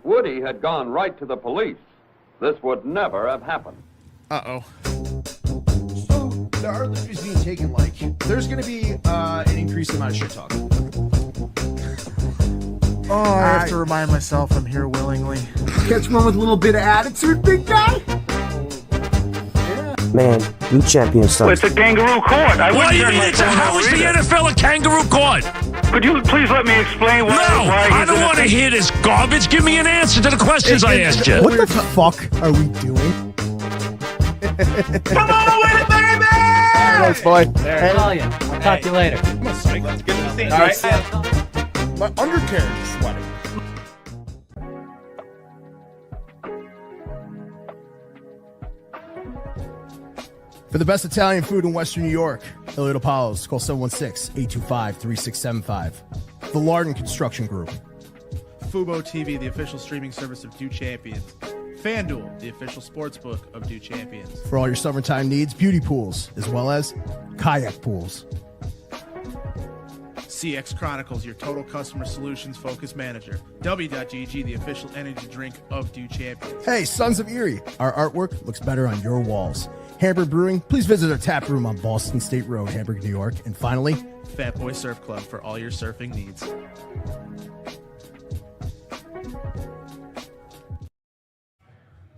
Woody had gone right to the police, this would never have happened. Uh-oh. So, the art is being taken like, there's going to be an increased amount of shit talk. Oh, I have to remind myself I'm here willingly. Catch one with a little bit of attitude, big guy? Man, you champion son. Well, it's a kangaroo court. What do you mean? How is the NFL a kangaroo court? Could you please let me explain why? No, I don't want to hear this garbage. Give me an answer to the questions I asked you. What the fuck are we doing? Come on with it, baby! Thanks, boy. I'll talk to you later. Let's get to the thing. All right. My undercarriage is sweating. For the best Italian food in Western New York, Elliot Apollo's, call 716-825-3675. The Lardon Construction Group. Fubo TV, the official streaming service of Do Champions. FanDuel, the official sportsbook of Do Champions. For all your summertime needs, beauty pools, as well as kayak pools. CX Chronicles, your total customer solutions focused manager. W.GG, the official energy drink of Do Champions. Hey, Sons of Erie, our artwork looks better on your walls. Hamburg Brewing, please visit our tap room on Boston State Road, Hamburg, New York. And finally, Fat Boy Surf Club for all your surfing needs.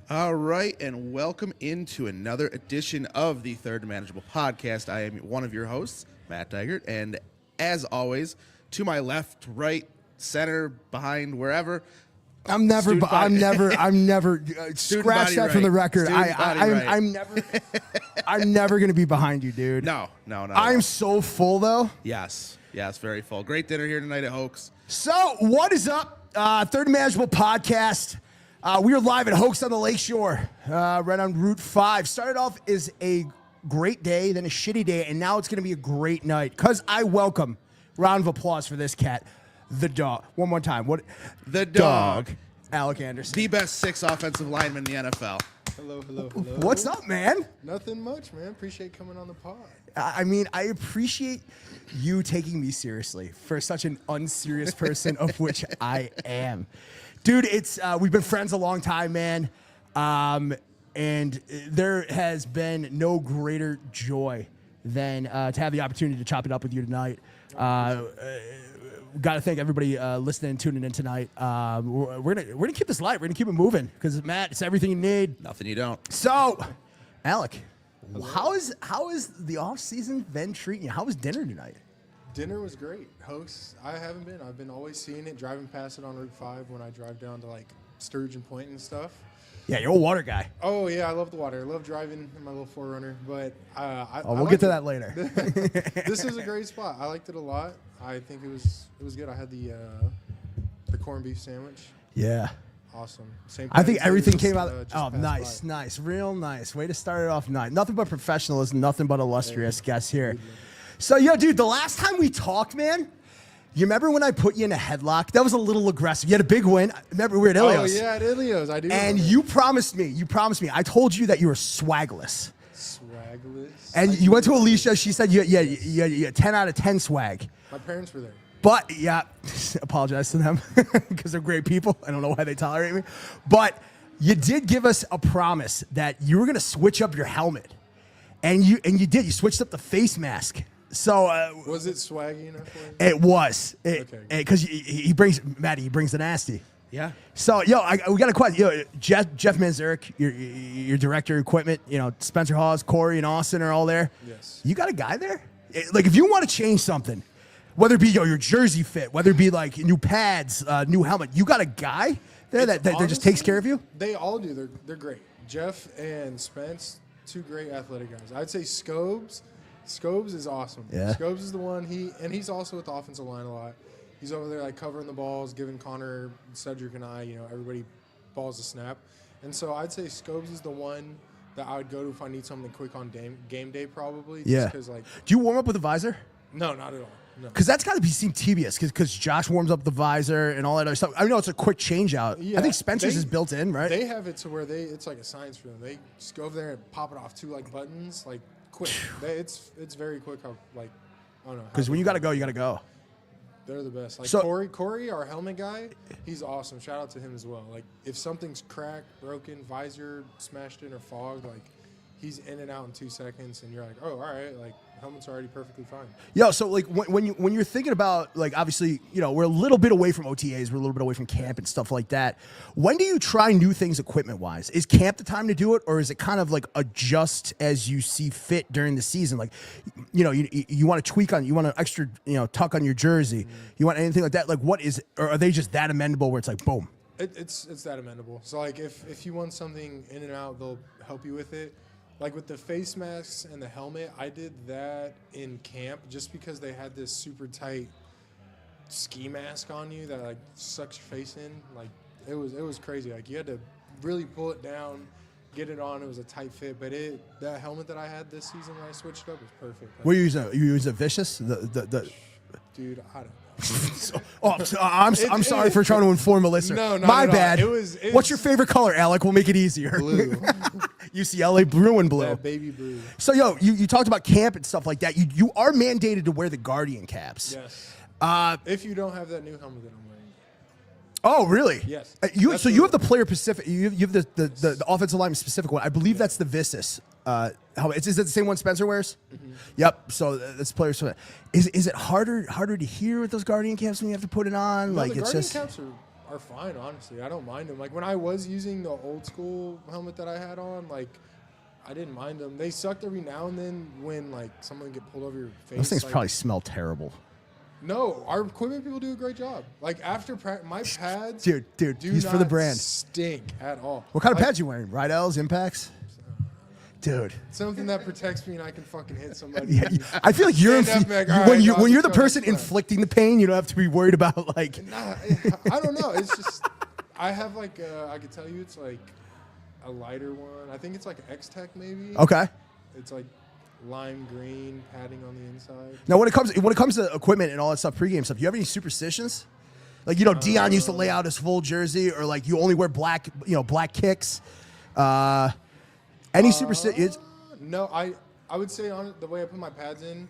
All right, and welcome into another edition of the Third Manageable Podcast. I am one of your hosts, Matt Diegert, and as always, to my left, right, center, behind, wherever. I'm never scratch that from the record. I'm never going to be behind you, dude. No. I'm so full, though. Yes, very full. Great dinner here tonight at Hoaks. So, what is up? Third Manageable Podcast. We are live at Hoaks on the Lakeshore, right on Route 5. Started off as a great day, then a shitty day, and now it's going to be a great night. Because I welcome, round of applause for this cat, the dog. One more time. What? The dog. Alec Anderson. The best 6 offensive linemen in the NFL. Hello. What's up, man? Nothing much, man. Appreciate coming on the pod. I mean, I appreciate you taking me seriously for such an unserious person, of which I am. Dude, we've been friends a long time, man. And there has been no greater joy than to have the opportunity to chop it up with you tonight. Got to thank everybody listening and tuning in tonight. We're gonna keep this light. We're gonna keep it moving because Matt, it's everything you need. Nothing you don't. So, Alec, how is the off season been treating you? How was dinner tonight? Dinner was great. Hosts, I haven't been. I've been always seeing it, driving past it on Route 5 when I drive down to like Sturgeon Point and stuff. Yeah, you're a water guy. Oh yeah, I love the water. I love driving in my little 4Runner. But we'll get to that later. This is a great spot. I liked it a lot. I think it was good. I had the corned beef sandwich. Yeah. Awesome. I think everything came out. Nice, real nice. Way to start it off nice. Nothing but professionalism, nothing but illustrious guests here. So, dude, the last time we talked, man, you remember when I put you in a headlock? That was a little aggressive. You had a big win. Remember, we were at Ilios. Oh, yeah, at Ilios. I do. And you promised me. I told you that you were swagless. Swagless? And you went to Alicia. She said you had 10 out of 10 swag. My parents were there. But, yeah, apologize to them because they're great people. I don't know why they tolerate me. But you did give us a promise that you were going to switch up your helmet. And you did. You switched up the face mask. So was it swaggy enough for you? It was. Okay. Because he brings the nasty. Yeah. So, we got a question. Jeff Manzurek, your director of equipment, Spencer Hawes, Corey, and Austin are all there. Yes. You got a guy there? Like, if you want to change something, whether it be your jersey fit, whether it be like new pads, new helmet, you got a guy there that just takes care of you? They all do. They're great. Jeff and Spence, two great athletic guys. I'd say Scobes is awesome. Yeah. Scobes is the one. He's also with the offensive line a lot. He's over there like covering the balls, giving Connor, Cedric, and I, everybody balls to snap. And so I'd say Scobes is the one that I would go to if I need something quick on game day probably. Yeah. Just do you warm up with a visor? No, not at all. No. Because that's got to seem tedious because Josh warms up the visor and all that other stuff. I know it's a quick change out. Yeah, I think Spencer's is built in, right? They have it to where it's like a science for them. They just go over there and pop it off two like buttons, like quick. It's very quick. How like I don't know. Because when you got to go, you got to go. They're the best. Like So- Corey, our helmet guy, he's awesome. Shout out to him as well. Like if something's cracked, broken, visor smashed in or fogged, like he's in and out in 2 seconds, and you're like, oh, all right, like helmet's already perfectly fine. Yo, so like when you're thinking about, like, obviously, you know, we're a little bit away from OTAs, we're a little bit away from camp and stuff like that. When do you try new things equipment wise? Is camp the time to do it, or is it kind of like adjust as you see fit during the season? Like, you know, you want to tweak on, you want an extra, you know, tuck on your jersey, you want anything like that? Like, what is it, or are they just that amendable where it's like boom? It's that amendable. So like if you want something in and out, they'll help you with it. Like with the face masks and the helmet, I did that in camp just because they had this super tight ski mask on you that like sucks your face in. Like it was crazy. Like you had to really pull it down, get it on. It was a tight fit, but that helmet that I had this season when I switched up was perfect. Like, What you use a Vicious? The dude, I don't know. I'm sorry for trying to inform a listener. No, My no. bad. It was- What's your favorite color, Alec? We'll make it easier. Blue. UCLA Bruin blue. That baby blue. So, yo, you talked about camp and stuff like that. You are mandated to wear the Guardian caps. Yes. If you don't have that new helmet that I'm wearing. Oh, really? Yes. You That's have the player specific. You have the offensive line specific one. I believe that's the Vistus. Is it the same one Spencer wears? Mm-hmm. Yep. So that's player specific. Is it harder to hear with those Guardian caps when you have to put it on? No, Like the it's Guardian just. caps are fine, honestly. I don't mind them. Like when I was using the old school helmet that I had on, like I didn't mind them. They sucked every now and then when like someone get pulled over your face. Those things like, probably smell terrible. No, our equipment people do a great job. Like after my pads, Dude, do he's for the not brand. stink at all. What kind of Like, pads you wearing? Rydell's, Impacts? Dude. Something that protects me and I can fucking hit somebody. Yeah, I feel like you're Stand up, like, all when right, you're dog, when you're the let's go, person let's go. inflicting the pain. You don't have to be worried about like. Nah, I don't know. It's just I have like I could tell you it's like a lighter one. I think it's like X-Tech maybe. Okay. It's like lime green padding on the inside. Now, when it comes to equipment and all that stuff, pregame stuff, you have any superstitions? Like, you know, Dion used to lay out his full jersey, or like you only wear black kicks. Any superstitions? No, I would say on the way I put my pads in,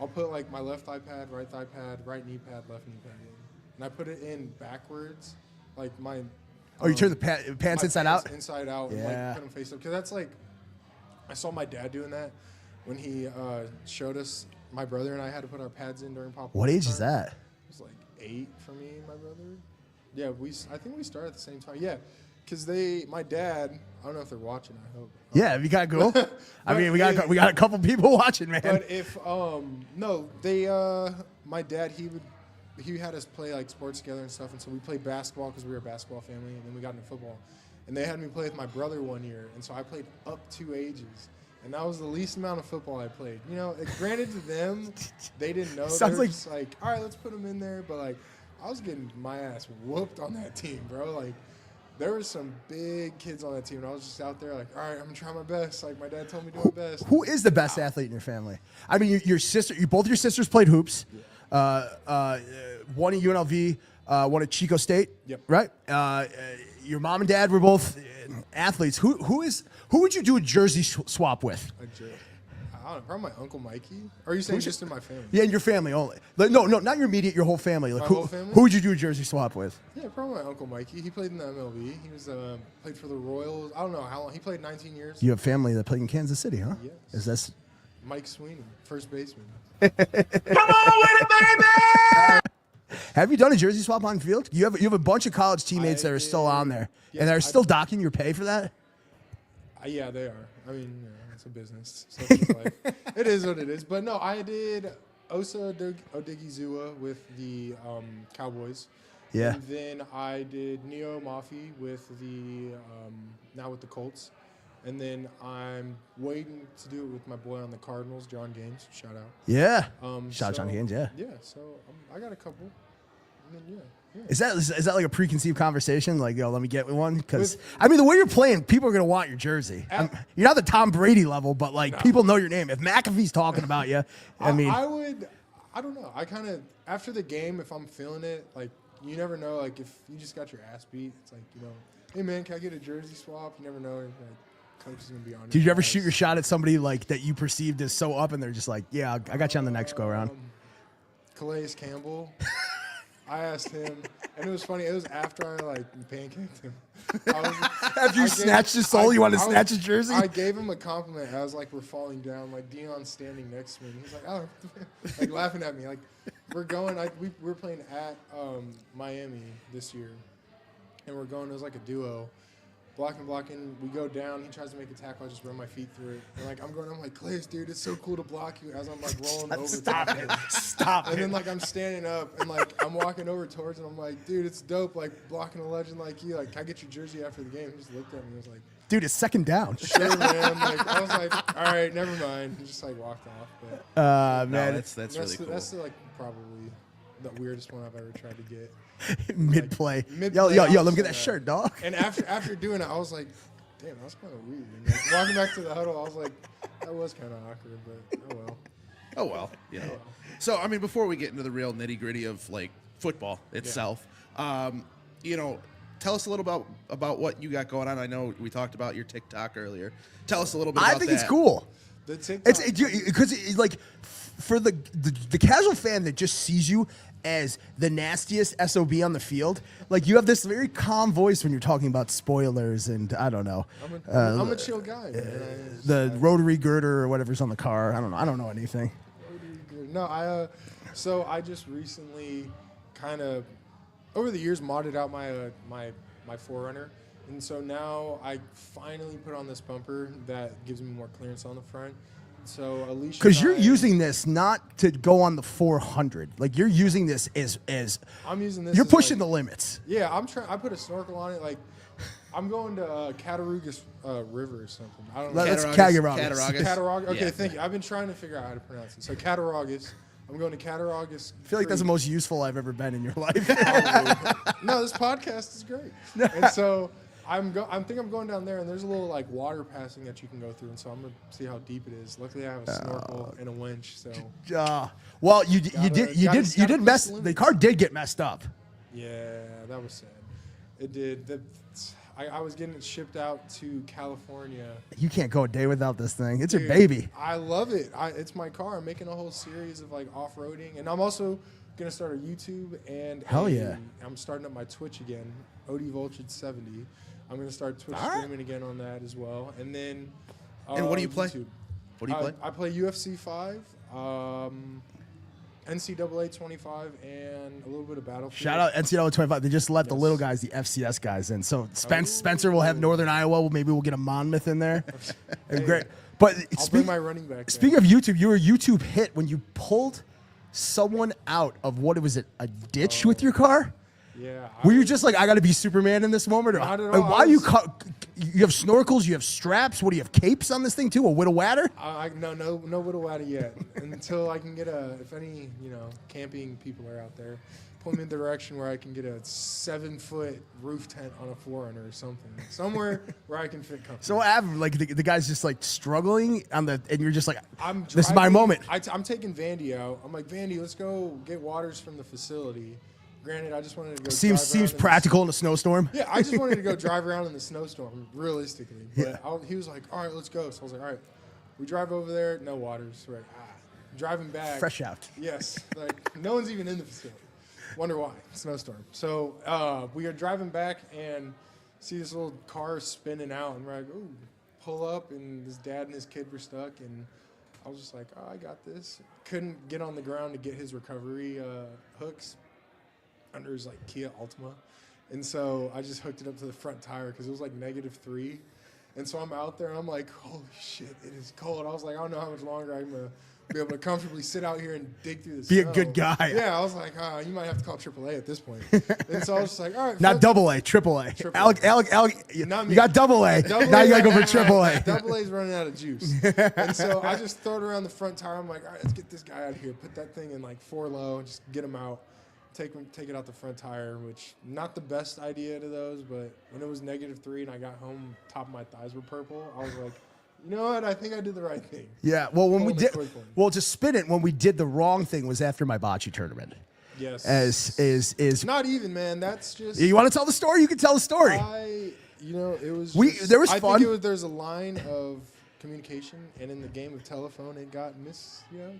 I'll put like my left thigh pad, right thigh pad, right knee pad, left knee pad in, and I put it in backwards, like my. Oh, you turn the pants my inside out? Inside out, and Yeah. like put them face up, because that's like, I saw my dad doing that when he showed us. My brother and I had to put our pads in during pop. What age is that? It was like 8 for me and my brother. Yeah, I think we started at the same time. Yeah, because my dad. I don't know if they're watching. I hope. Yeah, we got go. I mean, we But got a couple people watching, man. But if no, they my dad he had us play like sports together and stuff, and so we played basketball because we were a basketball family, and then we got into football, and they had me play with my brother one year, and so I played up 2 ages. And that was the least amount of football I played. You know, granted to them, they didn't know. Sounds They were like- just like, all right, let's put them in there. But like, I was getting my ass whooped on that team, bro. Like, there were some big kids on that team, and I was just out there like, all right, I'm gonna try my best. Like my dad told me to do my best. Who is the best athlete in your family? I mean, your sister. Both your sisters played hoops. One at UNLV, one at Chico State. Yep. Right. Your mom and dad were both athletes. Who would you do a jersey swap with? I don't know, probably my Uncle Mikey. Or are you saying just in my family? Yeah, in your family only. Like, no, not your immediate, your whole family. Like, My who, whole family? Who would you do a jersey swap with? Yeah, probably my Uncle Mikey. He played in the MLB. He was played for the Royals. I don't know how long. He played 19 years. You have family that played in Kansas City, huh? Yes. Is this? Mike Sweeney, first baseman. Come on with it, baby! Have you done a jersey swap on field? You have a bunch of college teammates that are still on there, Yes, and they're still docking your pay for that. Yeah, they are. I mean, it's a business. So it's life. It is what it is. But no, I did Osa Odigizua with the Cowboys. Yeah. And then I did Neo Mafi with the now with the Colts. And then I'm waiting to do it with my boy on the Cardinals, John Gaines. Shout out. Yeah. Shout out so- John Gaines, yeah. Yeah, so I got a couple. And then, yeah. Is that like a preconceived conversation? Like, yo, let me get one? Because, I mean, the way you're playing, people are going to want your jersey. You're not the Tom Brady level, but, like, people know your name. If McAfee's talking about you, I mean. I don't know. I kind of, after the game, if I'm feeling it, like, you never know. Like, if you just got your ass beat, it's like, you know, hey, man, can I get a jersey swap? You never know. Like, coach is going to be on. Did you ever shoot your shot at somebody, like, that you perceived as so up, and they're just like, yeah, I got you on the next go-around? Calais Campbell. I asked him, and it was funny. It was after I like pancaked him. After you snatched his soul, you want to snatch his jersey? I gave him a compliment as like we're falling down, like Dion's standing next to me. He's like, oh, like laughing at me. Like we're going. We're playing at Miami this year, and we're going. It was like a duo. Blocking, we go down, he tries to make a tackle, I just run my feet through it. And like I'm like, Clays, dude, it's so cool to block you as I'm like rolling over. Stop And then like I'm standing up and like I'm walking over towards him, I'm like, dude, it's dope, like blocking a legend like you. Like, can I get your jersey after the game? He just looked at me and was like, dude, it's second down. sure, man. Like, I was like, all right, never mind. He just like walked off. But Man, that's really cool. That's like probably the weirdest one I've ever tried to get. mid-play. Mid-play, Yo, I let was me get like that shirt, dog. And after doing it, I was like, damn, that was kind of weird. And like, walking back to the huddle, I was like, that was kind of awkward, but oh well. Oh well, you know. So I mean, before we get into the real nitty gritty of like football itself, you know, tell us a little about what you got going on. I know we talked about your TikTok earlier. Tell us a little bit about that. I think it's cool. The TikTok, Because like for the casual fan that just sees you as the nastiest SOB on the field, like you have this very calm voice when you're talking about spoilers and I don't know. I'm a chill guy, man. The rotary girder or whatever's on the car. I don't know anything. No, so I just recently kind of over the years modded out my Forerunner, and so now I finally put on this bumper that gives me more clearance on the front. So Alicia, because you're using this not to go on the 400, like you're using this as I'm using this. You're as pushing like, the limits. Yeah, I'm trying. I put a snorkel on it. Like I'm going to Cattaraugus River or something. I don't know. That's Cattaraugus. Cattaraugus. Okay, Yeah. thank you. I've been trying to figure out how to pronounce it. So Cattaraugus. I'm going to Cattaraugus. I feel like that's the most useful I've ever been in your life. No, this podcast is great. And so I think I'm going down there, and there's a little like water passing that you can go through, and so I'm gonna see how deep it is. Luckily, I have a snorkel and a winch, so. Well, you did mess. The car did get messed up. Yeah, that was sad. It did. I was getting it shipped out to California. You can't go a day without this thing. It's your Dude, baby. I love it. It's my car. I'm making a whole series of like off-roading, and I'm also gonna start a YouTube and Hell yeah. I'm starting up my Twitch again, OD Voltage 70. I'm gonna start Twitch All right. streaming again on that as well, and then. And what do you play? YouTube. What do you play? I play UFC 5, NCAA 25, and a little bit of Battlefield. Shout out NCAA 25. They just let the little guys, the FCS guys, in. So Spencer will have Northern Iowa. Maybe we'll get a Monmouth in there. Great. But I'll bring my running back. Speaking of YouTube, you were a YouTube hit when you pulled someone out of what was it, a ditch with your car? Yeah. Were you just like, I got to be Superman in this moment? Or Not at all. why are you? You have snorkels, you have straps. What do you have? Capes on this thing too? A widow watter? No widow watter yet. Until I can get if any camping people are out there, point me in the direction where I can get a 7-foot roof tent on a Forerunner or something, somewhere where I can fit comfortably. So what happened? Like the guy's just like struggling and you're just like, I'm this is my moment. I'm taking Vandy out. I'm like, Vandy, let's go get waters from the facility. Granted, I just wanted to go. Seems practical in a snowstorm. Yeah, I just wanted to go drive around in the snowstorm, realistically. But he was like, all right, let's go. So I was like, all right. We drive over there, no waters. Right. Driving back. Fresh out. Yes. Like, no one's even in the facility. Wonder why. Snowstorm. So we are driving back and see this little car spinning out. And we're like, ooh, pull up. And his dad and his kid were stuck. And I was just like, oh, I got this. Couldn't get on the ground to get his recovery hooks under his like Kia Altima, and so I just hooked it up to the front tire because it was like -3, and so I'm out there and I'm like, holy shit, it is cold. I was like, I don't know how much longer I'm gonna be able to comfortably sit out here and dig through the snow. Be a good guy. Yeah, I was like, you might have to call AAA at this point. And so I was just like, all right, not AA, AAA. Triple Alec, you Not me. got AA. Now you gotta go for AAA. AA's running out of juice. And so I just throw it around the front tire. I'm like, all right, let's get this guy out of here. Put that thing in like 4 low and just get him out. Take it out the front tire, which not the best idea to those, but when it was -3 and I got home, top of my thighs were purple. I was like, you know what? I think I did the right thing. Yeah. Well, to spin it, when we did the wrong thing was after my bocce tournament. Yes. Is not even, man. That's just. You want to tell the story? You can tell the story. It was. There was I fun. think there's a line of communication, and in the game of telephone, it got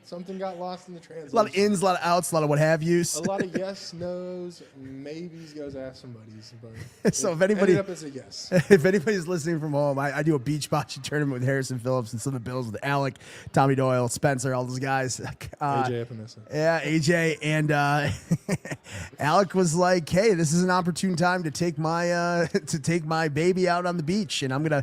something got lost in the translation. A lot of ins, a lot of outs, a lot of what have yous. A lot of yes, nos, maybes goes ask somebody's. But So it if anybody, ended up as a yes. if anybody's listening from home, I do a beach bocce tournament with Harrison Phillips and some of the Bills with Alec, Tommy Doyle, Spencer, all those guys. AJ Epinesa. Yeah, AJ and Alec was like, "Hey, this is an opportune time to take my baby out on the beach, and I'm gonna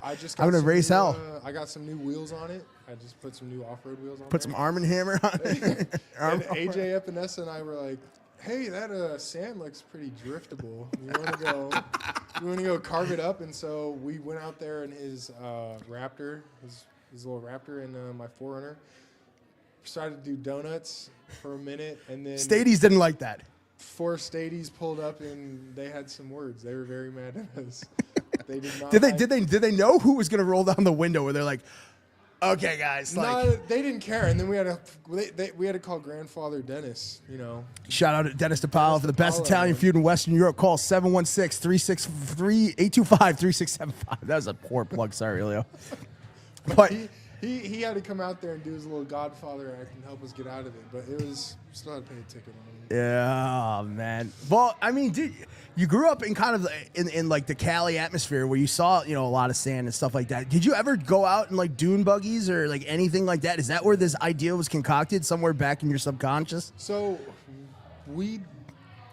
race hell. I got some new wheels on it. I just put some new off-road wheels on. Put some Arm & Hammer on it." And AJ Epinesa and I were like, "Hey, that sand looks pretty driftable. You want to go carve it up?" And so we went out there in his Raptor, his little Raptor, and my 4Runner. Started to do donuts for a minute, and then Stadies didn't like that. 4 Stadies pulled up, and they had some words. They were very mad at us. They did not. Did they know who was gonna roll down the window? Where they're like, "Okay, guys." No, they didn't care, and then we had to call Grandfather Dennis. Shout out to Dennis DePaolo for the best DePaolo, Italian man. feud in Western Europe. Call 716-363-825-3675. That was a poor plug. Sorry, Leo. But He had to come out there and do his little Godfather act and help us get out of it, but still had to pay a ticket on it. yeah, man. Well, I mean, dude, you grew up in kind of in like the Cali atmosphere where you saw a lot of sand and stuff like that. Did you ever go out in like dune buggies or like anything like that? Is that where this idea was concocted, somewhere back in your subconscious? So we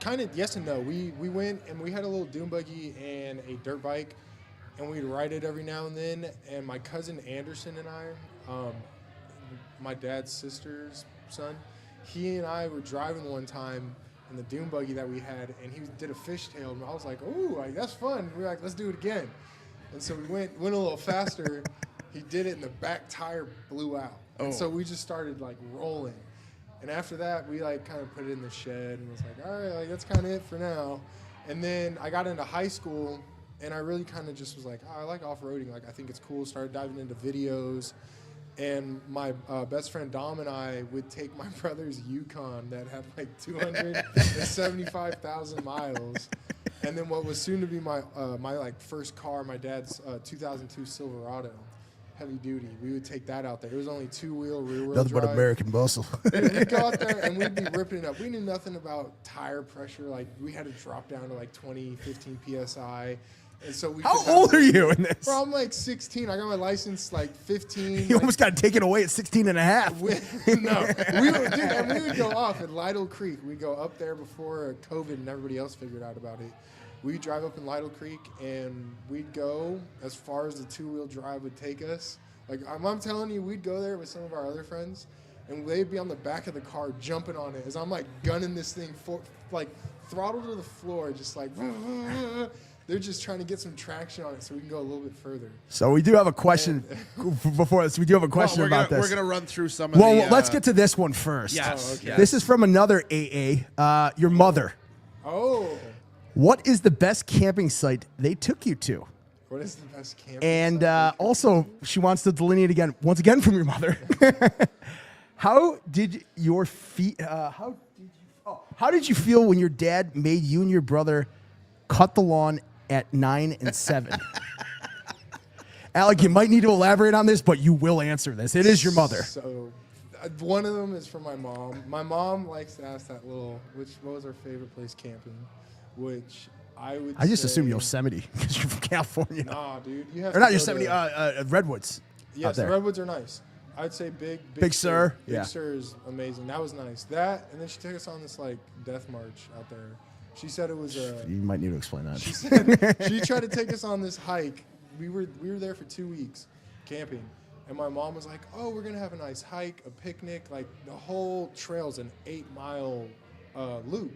kind of, yes and no. We went and we had a little dune buggy and a dirt bike, and we'd ride it every now and then. And my cousin Anderson and I, my dad's sister's son, he and I were driving one time in the dune buggy that we had, and he did a fishtail, and I was like, "Ooh, that's fun." We were like, "Let's do it again." And so we went a little faster. He did it, and the back tire blew out. And so we just started like rolling. And after that, we like kind of put it in the shed and was like, "All right, like that's kind of it for now." And then I got into high school, and I really kind of just was like, "Oh, I like off-roading. Like I think it's cool." Started diving into videos. And my best friend Dom and I would take my brother's Yukon that had like 275,000 miles, and then what was soon to be my like first car, my dad's 2002 Silverado, heavy duty. We would take that out there. It was only 2-wheel, rear-wheel Nothing drive. but American muscle. We'd go out there and we'd be ripping it up. We knew nothing about tire pressure. Like we had to drop down to like 20, 15 psi. And so we How old are you in this? Bro, I'm like 16. I got my license like 15. You almost got taken away at 16 and a half. We would go off at Lytle Creek. We'd go up there before COVID and everybody else figured out about it. We'd drive up in Lytle Creek, and we'd go as far as the 2-wheel drive would take us. Like, I'm telling you, we'd go there with some of our other friends, and they'd be on the back of the car jumping on it as I'm, like, gunning this thing, like, throttle to the floor, just like, they're just trying to get some traction on it so we can go a little bit further. So we do have a question before this. We do have a question about this. We're going to run through some of the... Well, let's get to this one first. Yes. okay. This is from another AA, your mother. Oh. What is the best camping site they took you to? What is the best camping And site? also, she wants to delineate again, once again from your mother. How did your how did you feel when your dad made you and your brother cut the lawn at 9 and 7? Alec, you might need to elaborate on this, but you will answer this. It is your mother. So, one of them is from my mom. My mom likes to ask that what was our favorite place camping? Which I just assume Yosemite because you're from California. Nah, dude. You have Or not to go Yosemite, to- Redwoods. Yes, the there. Redwoods are nice. I'd say Big Sur, Big yeah. Sur is amazing. That was nice. That, and then she took us on this like death march out there. She said it was a. You might need to explain that. She tried to take us on this hike. We were there for 2 weeks camping, and my mom was like, "Oh, we're gonna have a nice hike, a picnic. Like the whole trail's an 8-mile loop."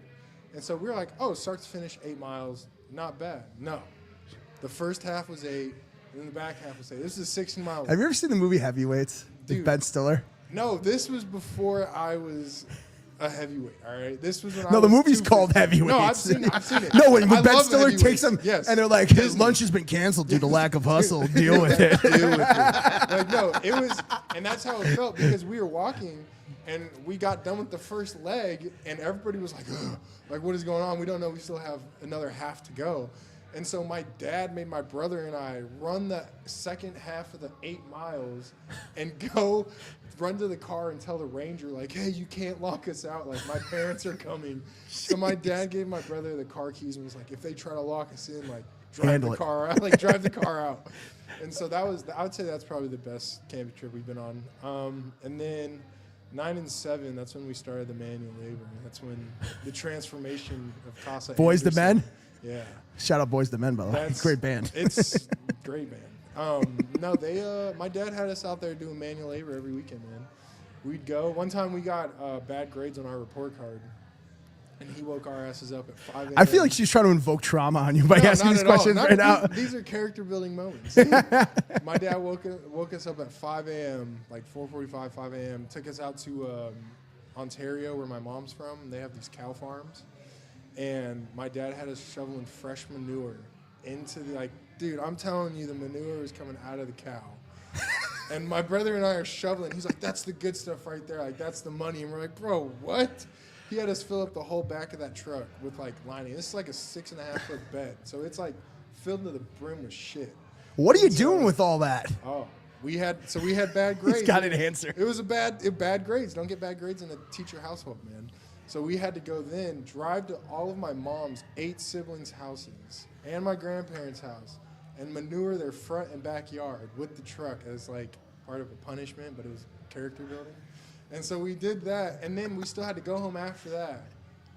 And so we were like, "Oh, start to finish 8 miles, not bad." No, the first half was 8, and then the back half was 8. This is a 16-mile. Have you ever seen the movie Heavyweights with Dude. Ben Stiller? No, this was before I was a heavyweight. All right, this was when I No, was the movie's 250. called Heavyweights. No, I've seen it. I've seen it. No, when I Ben love Stiller heavyweights. takes them, yes, and they're like, Disney. lunch has been canceled due to lack of hustle. Deal with it. Deal with it. Like, no, it was, and that's how it felt because we were walking, and we got done with the first leg, and everybody was like, "Ugh, like, what is going on? We don't know. We still have another half to go." And so my dad made my brother and I run the second half of the 8 miles and go run to the car and tell the ranger, like, hey, you can't lock us out. Like, my parents are coming. So my dad gave my brother the car keys and was like, if they try to lock us in, like, drive the car out. Like, drive the car out. And so I would say that's probably the best camping trip we've been on. And then 9 and 7, that's when we started the manual labor. That's when the transformation of Casa Boys Anderson, to Men? Yeah. Shout out Boys to Men, by the way. Great band. It's great band. No, my dad had us out there doing manual labor every weekend, man. We'd go. One time we got bad grades on our report card, and he woke our asses up at 5 a.m. I feel like she's trying to invoke trauma on you by asking these questions right now. These are character building moments. My dad woke us up at 5 a.m., like 4:45, 5 a.m., took us out to Ontario, where my mom's from. They have these cow farms. And my dad had us shoveling fresh manure into the, dude, I'm telling you, the manure was coming out of the cow. And my brother and I are shoveling. He's like, that's the good stuff right there. Like, that's the money. And we're like, bro, what? He had us fill up the whole back of that truck with, lining. This is like a 6.5-foot bed. So it's, filled to the brim with shit. What are you doing with all that? Oh, we had bad grades. He's got an answer. It was bad grades. Don't get bad grades in a teacher household, man. So we had to go then, drive to all of my mom's 8 siblings' houses and my grandparents' house and manure their front and backyard with the truck as part of a punishment, but it was character building. And so we did that, and then we still had to go home after that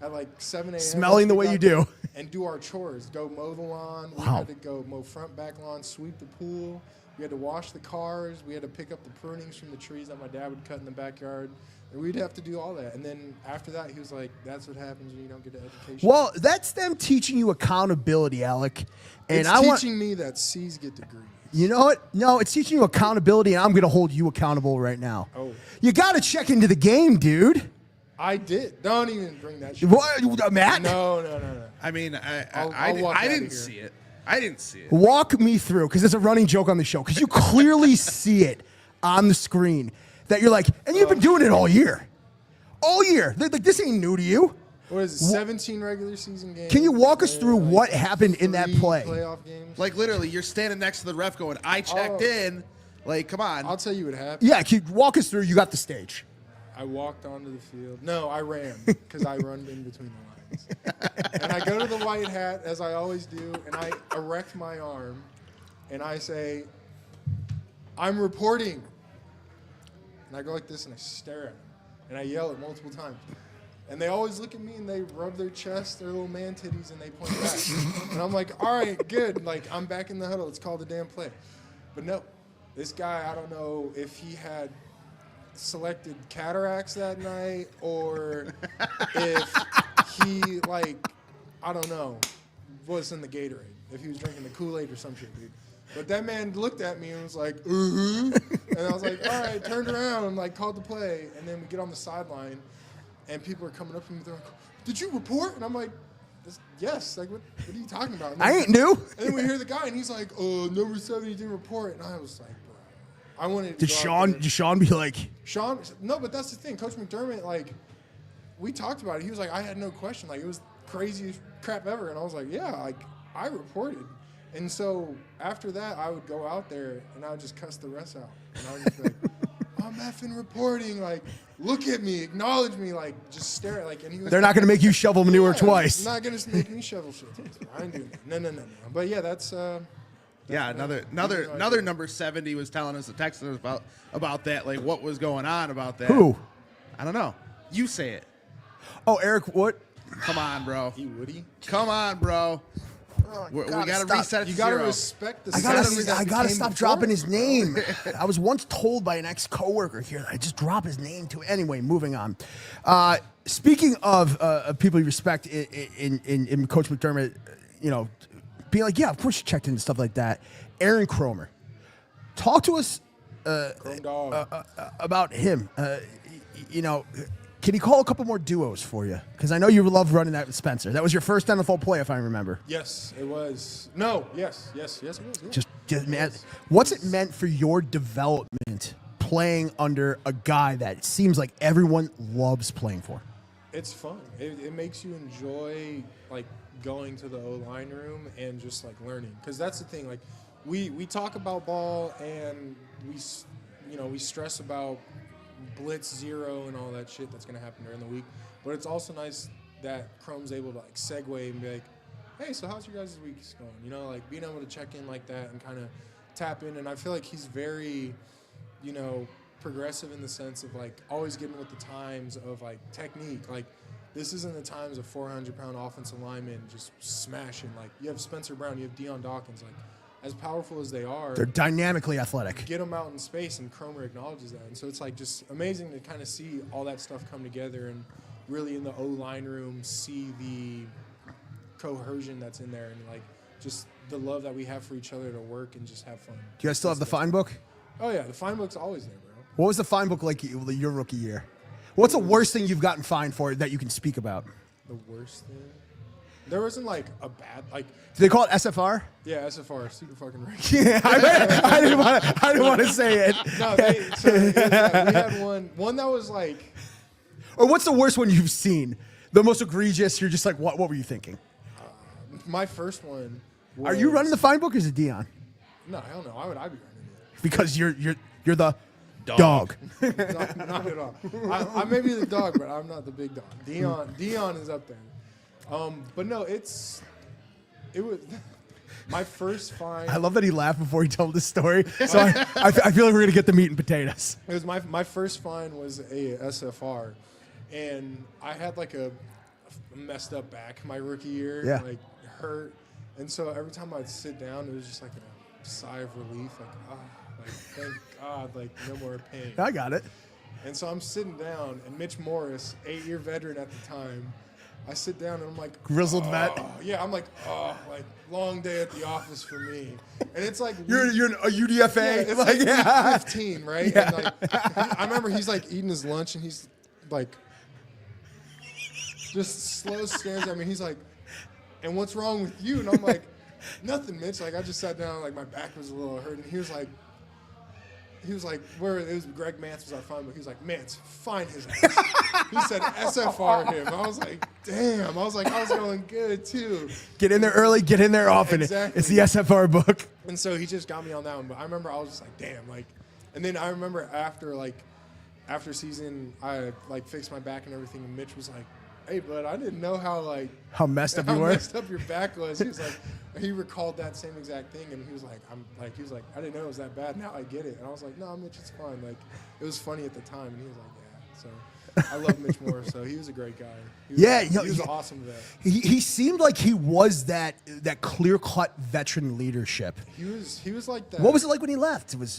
at 7 a.m. Smelling the way you do. And do our chores, go mow the lawn. Wow. We had to go mow front, back lawn, sweep the pool. We had to wash the cars. We had to pick up the prunings from the trees that my dad would cut in the backyard. And we'd have to do all that. And then after that, he was like, that's what happens when you don't get an education. Well, that's them teaching you accountability, Alec. And it's teaching me that C's get degrees. You know what? No, it's teaching you accountability, and I'm going to hold you accountable right now. Oh. You got to check into the game, dude. I did. Don't even bring that shit. What, Matt? No. I mean, I'll I didn't see it. I didn't see it. Walk me through, because it's a running joke on the show, because you clearly see it on the screen that you're like, and you've been doing it all year. All year. This ain't new to you. What is it, 17 regular season games? Can you walk us through what happened in that play? Playoff games? Literally, you're standing next to the ref going, I checked in. Come on. I'll tell you what happened. Yeah, can you walk us through? You got the stage. I walked onto the field. No, I ran because I run in between the lines. And I go to the white hat, as I always do, and I erect my arm, and I say, I'm reporting. And I go like this, and I stare at them, and I yell it multiple times. And they always look at me, and they rub their chest, their little man titties, and they point back. And I'm like, all right, good. I'm back in the huddle. It's called a damn play. But no, this guy, I don't know if he had selected cataracts that night or if he, I don't know, was in the Gatorade, if he was drinking the Kool-Aid or some shit, dude. But that man looked at me and was like, and I was like, all right, turned around and called the play. And then we get on the sideline and people are coming up to me, they're like, did you report? And I'm like, yes, what are you talking about? I ain't new. And then we hear the guy and he's like, number 70 didn't report. And I was like, bro, I wanted to Did Sean be like? Sean, no, but that's the thing. Coach McDermott, we talked about it. He was like, I had no question. It was craziest crap ever. And I was like, yeah, I reported. And so after that, I would go out there and I would just cuss the refs out. And I would just be like, I'm effing reporting. Look at me, acknowledge me, just stare at and he was. They're not going to make you shovel manure twice. Not going to make me shovel shit. I ain't doing that. No. But yeah, that's. Yeah, another number 70 was telling us, texting us about that, what was going on about that. Who? I don't know. You say it. Oh, Eric, what? Come on, bro. Woody. Come on, bro. We got to reset it to You got to zero. respect the I gotta stop dropping his name. I was once told by an ex-coworker here that I just drop his name too. Anyway, moving on. Speaking of people you respect in Coach McDermott, being like, yeah, of course you checked in and stuff like that. Aaron Cromer, talk to us about him. Can he call a couple more duos for you? Because I know you love running that with Spencer. That was your first NFL play, if I remember. Yes, it was. No, yes, it was. Yeah. Just man, what's it meant for your development playing under a guy that it seems like everyone loves playing for? It's fun. It makes you enjoy going to the O-line room and just like learning, because that's the thing. Like we talk about ball and we stress about blitz zero and all that shit that's gonna happen during the week, but it's also nice that Chrome's able to like segue and be like, hey, so how's your guys' week going? You know, like being able to check in like that and kind of tap in. And I feel like he's very, progressive in the sense of like always getting with the times of like technique. Like this isn't the times of 400-pound offensive linemen just smashing. Like you have Spencer Brown, you have Deion Dawkins. Like as powerful as they are, They're dynamically athletic. Get them out in space, and Cromer acknowledges that. And so it's like just amazing to kind of see all that stuff come together and really in the O-line room see the cohesion that's in there and like just the love that we have for each other to work and just have fun. Do you guys still have the Fine Book? Oh yeah, the Fine Book's always there, bro. What was the Fine Book like your rookie year? What's the worst thing you've gotten fined for that you can speak about? The worst thing? There wasn't like a bad like. Do they call it SFR? Yeah, SFR, super fucking right. Yeah, I didn't want to say it. No, we had one that was like. Or what's the worst one you've seen? The most egregious. You're just like, what were you thinking? My first one. Are you running the Fine Book or is it Dion? No, hell no. Why would I be running it? Because you're the dog. Not at all. I may be the dog, but I'm not the big dog. Dion is up there. But no, it was my first fine. I love that he laughed before he told the story. So I feel like we're gonna get the meat and potatoes. It was my first fine was a SFR, and I had like a messed up back my rookie year. Yeah. Like hurt, and so every time I'd sit down, it was just like a sigh of relief, like thank God, like no more pain. I got it. And so I'm sitting down, and Mitch Morris, 8-year veteran at the time, I sit down and I'm like, grizzled vet. Yeah, I'm like, like long day at the office for me. And it's like you're a UDFA. Yeah, it's like 15, right? Yeah. And like, I remember he's like eating his lunch and he's like, just slow stares at me. He's like, and what's wrong with you? And I'm like, nothing, Mitch. Like I just sat down, like my back was a little hurt, and he was like, where it was Greg Mance was our fine, but he was like, Mance, find his ass. He said SFR him. I was like, damn. I was going good too. Get in there early, get in there often. Exactly. It's the SFR book. And so he just got me on that one. But I remember I was just like, damn. Like, and then I remember after season, I like fixed my back and everything. And Mitch was like, hey, bud, I didn't know how messed up you were. How messed up your back was. He was like, he recalled that same exact thing, and he was like, I didn't know it was that bad. Now I get it. And I was like, no, Mitch, it's fine. Like, it was funny at the time, and he was like, yeah. So I love Mitch Morris. So he was a great guy. He was an awesome vet. He seemed like he was that clear-cut veteran leadership. He was like that. What was it like when he left? It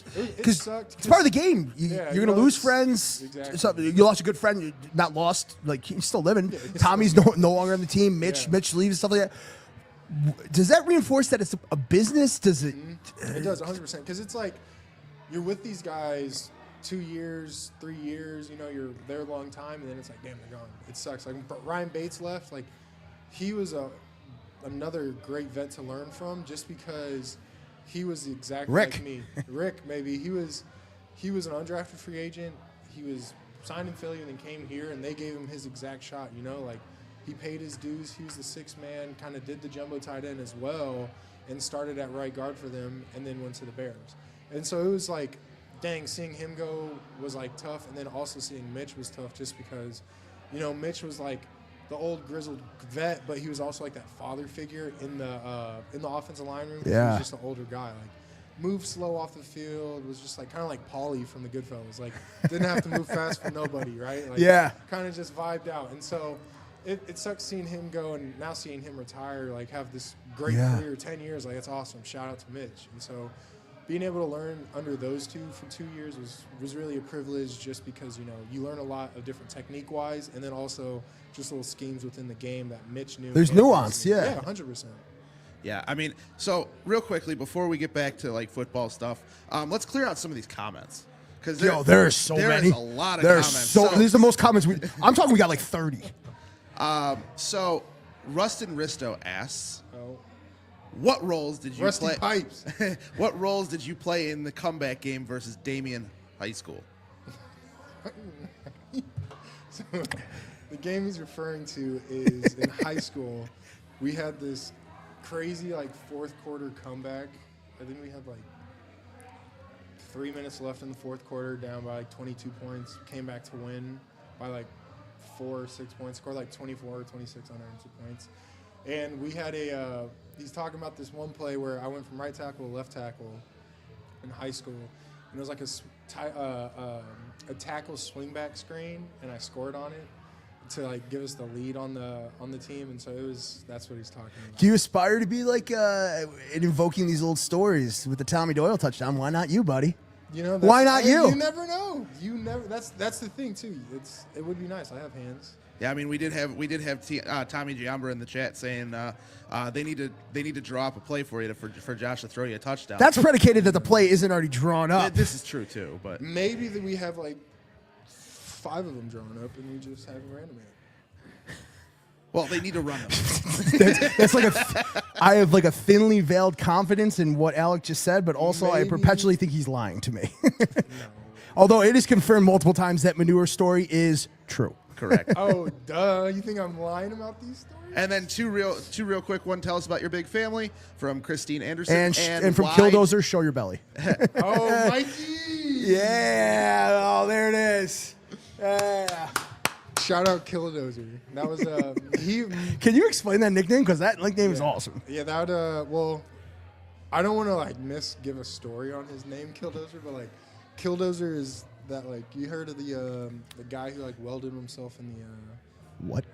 sucked. It's part of the game. You're going to lose friends. Exactly. You lost a good friend. You're not lost. Like he's still living. Yeah, Tommy's no longer on the team. Mitch leaves and stuff like that. Does that reinforce that it's a business? Does it? It does 100%. Because it's like you're with these guys 2 years, 3 years. You know, you're there a long time, and then it's like, damn, they're gone. It sucks. Like when Ryan Bates left, like he was another great vet to learn from, just because he was exactly like me. Rick, maybe he was an undrafted free agent. He was signed in Philly and then came here, and they gave him his exact shot. You know, like. He paid his dues. He was the sixth man, kind of did the jumbo tight end as well, and started at right guard for them, and then went to the Bears. And so it was like, dang, seeing him go was like tough, and then also seeing Mitch was tough, just because, you know, Mitch was like the old grizzled vet, but he was also like that father figure in the offensive line room. Yeah. He was just an older guy, like moved slow off the field, was just like kind of like Paulie from the Goodfellas, like didn't have to move fast for nobody, right? Like, yeah. Kind of just vibed out, and so. It sucks seeing him go, and now seeing him retire, like have this great career, 10 years, like it's awesome. Shout out to Mitch. And so being able to learn under those two for 2 years was really a privilege, just because, you know, you learn a lot of different technique-wise, and then also just little schemes within the game that Mitch knew. There's nuance, yeah. Yeah, 100%. Yeah, I mean, so real quickly, before we get back to like football stuff, let's clear out some of these comments. Because there are so many. There's a lot of comments. These are the most comments I'm talking, we got like 30. So Rustin Risto asks, what roles did you Rusty play? Pipes. What roles did you play in the comeback game versus Damien High School? So, the game he's referring to is in high school. we had this crazy like fourth quarter comeback. I think we had like 3 minutes left in the fourth quarter, down by like 22 points. Came back to win by like 4 or 6 points. Scored like 24 or 26 unanswered points. And we had he's talking about this one play where I went from right tackle to left tackle in high school. And it was like a tackle swing back screen, and I scored on it to like give us the lead on the team. And so that's what he's talking about. Do you aspire to be like invoking these old stories with the Tommy Doyle touchdown? Why not you, buddy? You know, why not you? You never know. You never. That's the thing too. It would be nice. I have hands. Yeah, I mean, we did have Tommy Giambra in the chat saying they need to draw up a play for you for Josh to throw you a touchdown. That's predicated that the play isn't already drawn up. This is true too, but maybe that we have like 5 of them drawn up and we just have them random. Well, they need to run them. that's like I have like a thinly veiled confidence in what Alec just said, but also I perpetually think he's lying to me. No. Although it is confirmed multiple times that manure story is true. Correct. Oh, duh. You think I'm lying about these stories? And then two real quick one. Tell us about your big family from Christine Anderson. And from Killdozer, show your belly. Oh, Mikey. Yeah. Oh, there it is. Yeah. Shout out Killdozer. That was he. Can you explain that nickname? Because that nickname is awesome. Yeah, that well, I don't want to like give a story on his name, Killdozer, but like Killdozer is that like you heard of the guy who like welded himself in the what?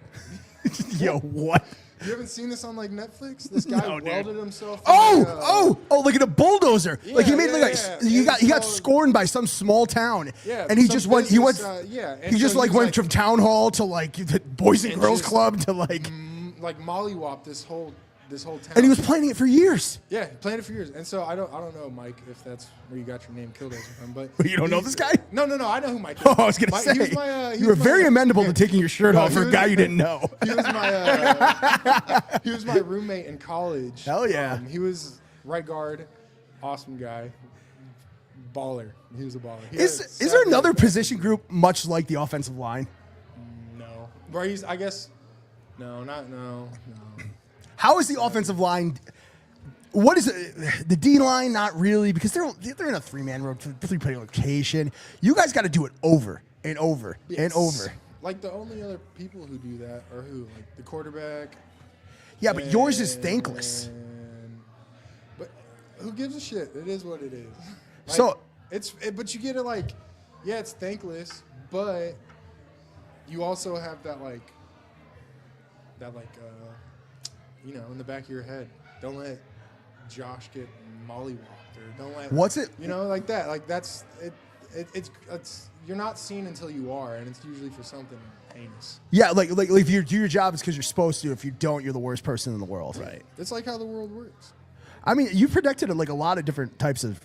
Yo, what? You haven't seen this on like Netflix? This guy welded himself. Like in a bulldozer. Yeah, like he made he got scorned by some small town. Yeah, and he just went. He went. And he just so like went from town hall to like the Boys and Girls Club to like mollywop this whole town. And he was planning it for years. Yeah, planned it for years. And so I don't know, Mike, if that's where you got your name Killdozer from, but you don't know this guy? No, I know who Mike is. Oh, I was gonna say you were very amenable to taking your shirt off for a guy you didn't know. He was my roommate in college. Hell yeah. He was right guard, awesome guy, baller. He was a baller. Is there another position group much like the offensive line? No. Right, I guess. No. How is the offensive line? What is it? The D line? Not really, because they're in a 3-man road, 3-play location. You guys got to do it over and over and over. Like the only other people who do that are who? Like the quarterback. Yeah, but yours is thankless. But who gives a shit? It is what it is. Like, so but you get it like, yeah, it's thankless, but you also have that in the back of your head, don't let Josh get mollywopped, or don't let like that. Like that's it. It's you're not seen until you are, and it's usually for something heinous. Yeah, like if you do your job, it's because you're supposed to. If you don't, you're the worst person in the world. Right. It's like how the world works. I mean, you've protected like a lot of different types of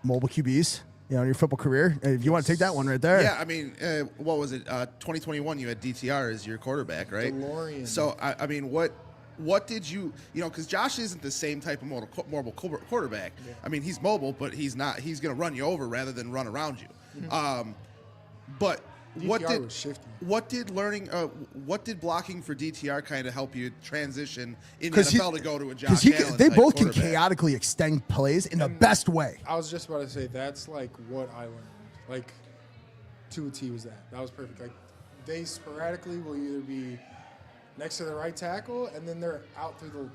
mobile QBs. In your football career, if you want to take that one right there. Yeah, I mean, what was it? 2021, you had DTR as your quarterback, right? DeLorean. So, I mean, what did you because Josh isn't the same type of mobile quarterback. Yeah. I mean, he's mobile, but he's not. He's going to run you over rather than run around you. Mm-hmm. But what did blocking for DTR kind of help you transition in the NFL to go to a Josh Allen? They both can chaotically extend plays in the best way. I was just about to say that's like what I learned. Like to a T was that. That was perfect. Like they sporadically will either be next to the right tackle and then they're out through the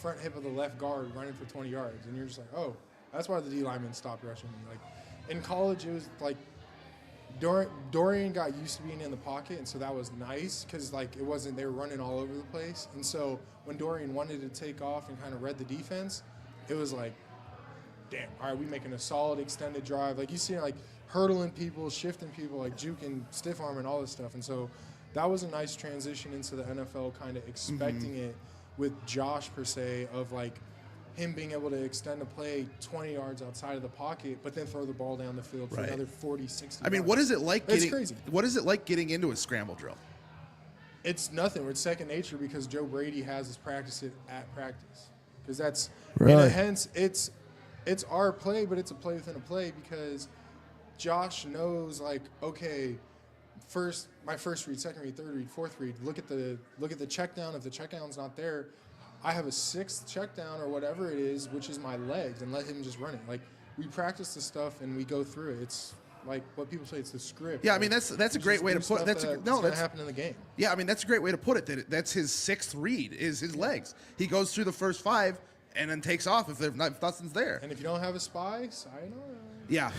front hip of the left guard running for 20 yards, and you're just like, oh, that's why the D linemen stopped rushing me. Like in college, it was like. Dorian got used to being in the pocket, and so that was nice because like it wasn't they were running all over the place. And so when Dorian wanted to take off and kind of read the defense, it was like, damn, all right, we making a solid extended drive. Like you see, like hurdling people, shifting people, like juking, stiff arming, all this stuff. And so that was a nice transition into the NFL, kind of expecting it with Josh per se of like. Him being able to extend a play 20 yards outside of the pocket, but then throw the ball down the field for another 40, 60 I mean, yards. what is it like It's crazy. What is it like getting into a scramble drill? It's nothing. It's second nature because Joe Brady has us practice it at practice. Because that's, really? and hence, it's our play, but it's a play within a play because Josh knows, like, okay, my first read, second read, third read, fourth read, look at the check down. If the check down's not there, I have a 6th check down or whatever it is, which is my legs, and let him just run it. Like, we practice the stuff and we go through it. It's like what people say, it's the script. Yeah, I mean that's a great way to put it. That's gonna happen in the game. Yeah, I mean that's a great way to put it. That's his 6th read is his legs. He goes through the first 5 and then takes off if nothing's there. And if you don't have a spy, sayonara. Yeah,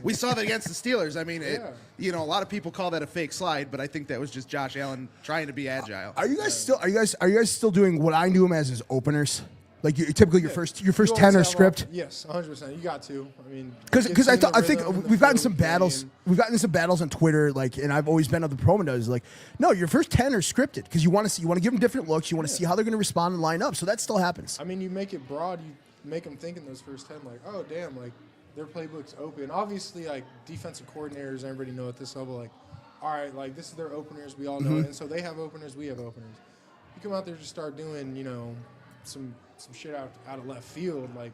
we saw that against the Steelers. I mean, a lot of people call that a fake slide, but I think that was just Josh Allen trying to be agile. Are you guys still doing what I knew him as openers? Like typically your first You 10 always or have script. Yes, 100%. You got to. I mean, Because I think rhythm in the we've gotten field some of battles. game. We've gotten some battles on Twitter, like, and I've always been on the promo does like, no, your first 10 are scripted because you want to give them different looks. You want to see how they're going to respond and line up. So that still happens. I mean, you make it broad. You make them think in those first 10, like, oh damn, like their playbook's open. Obviously, like defensive coordinators, everybody know at this level, like, all right, like this is their openers. We all know it, and so they have openers. We have openers. You come out there and just start doing, some shit out of left field, like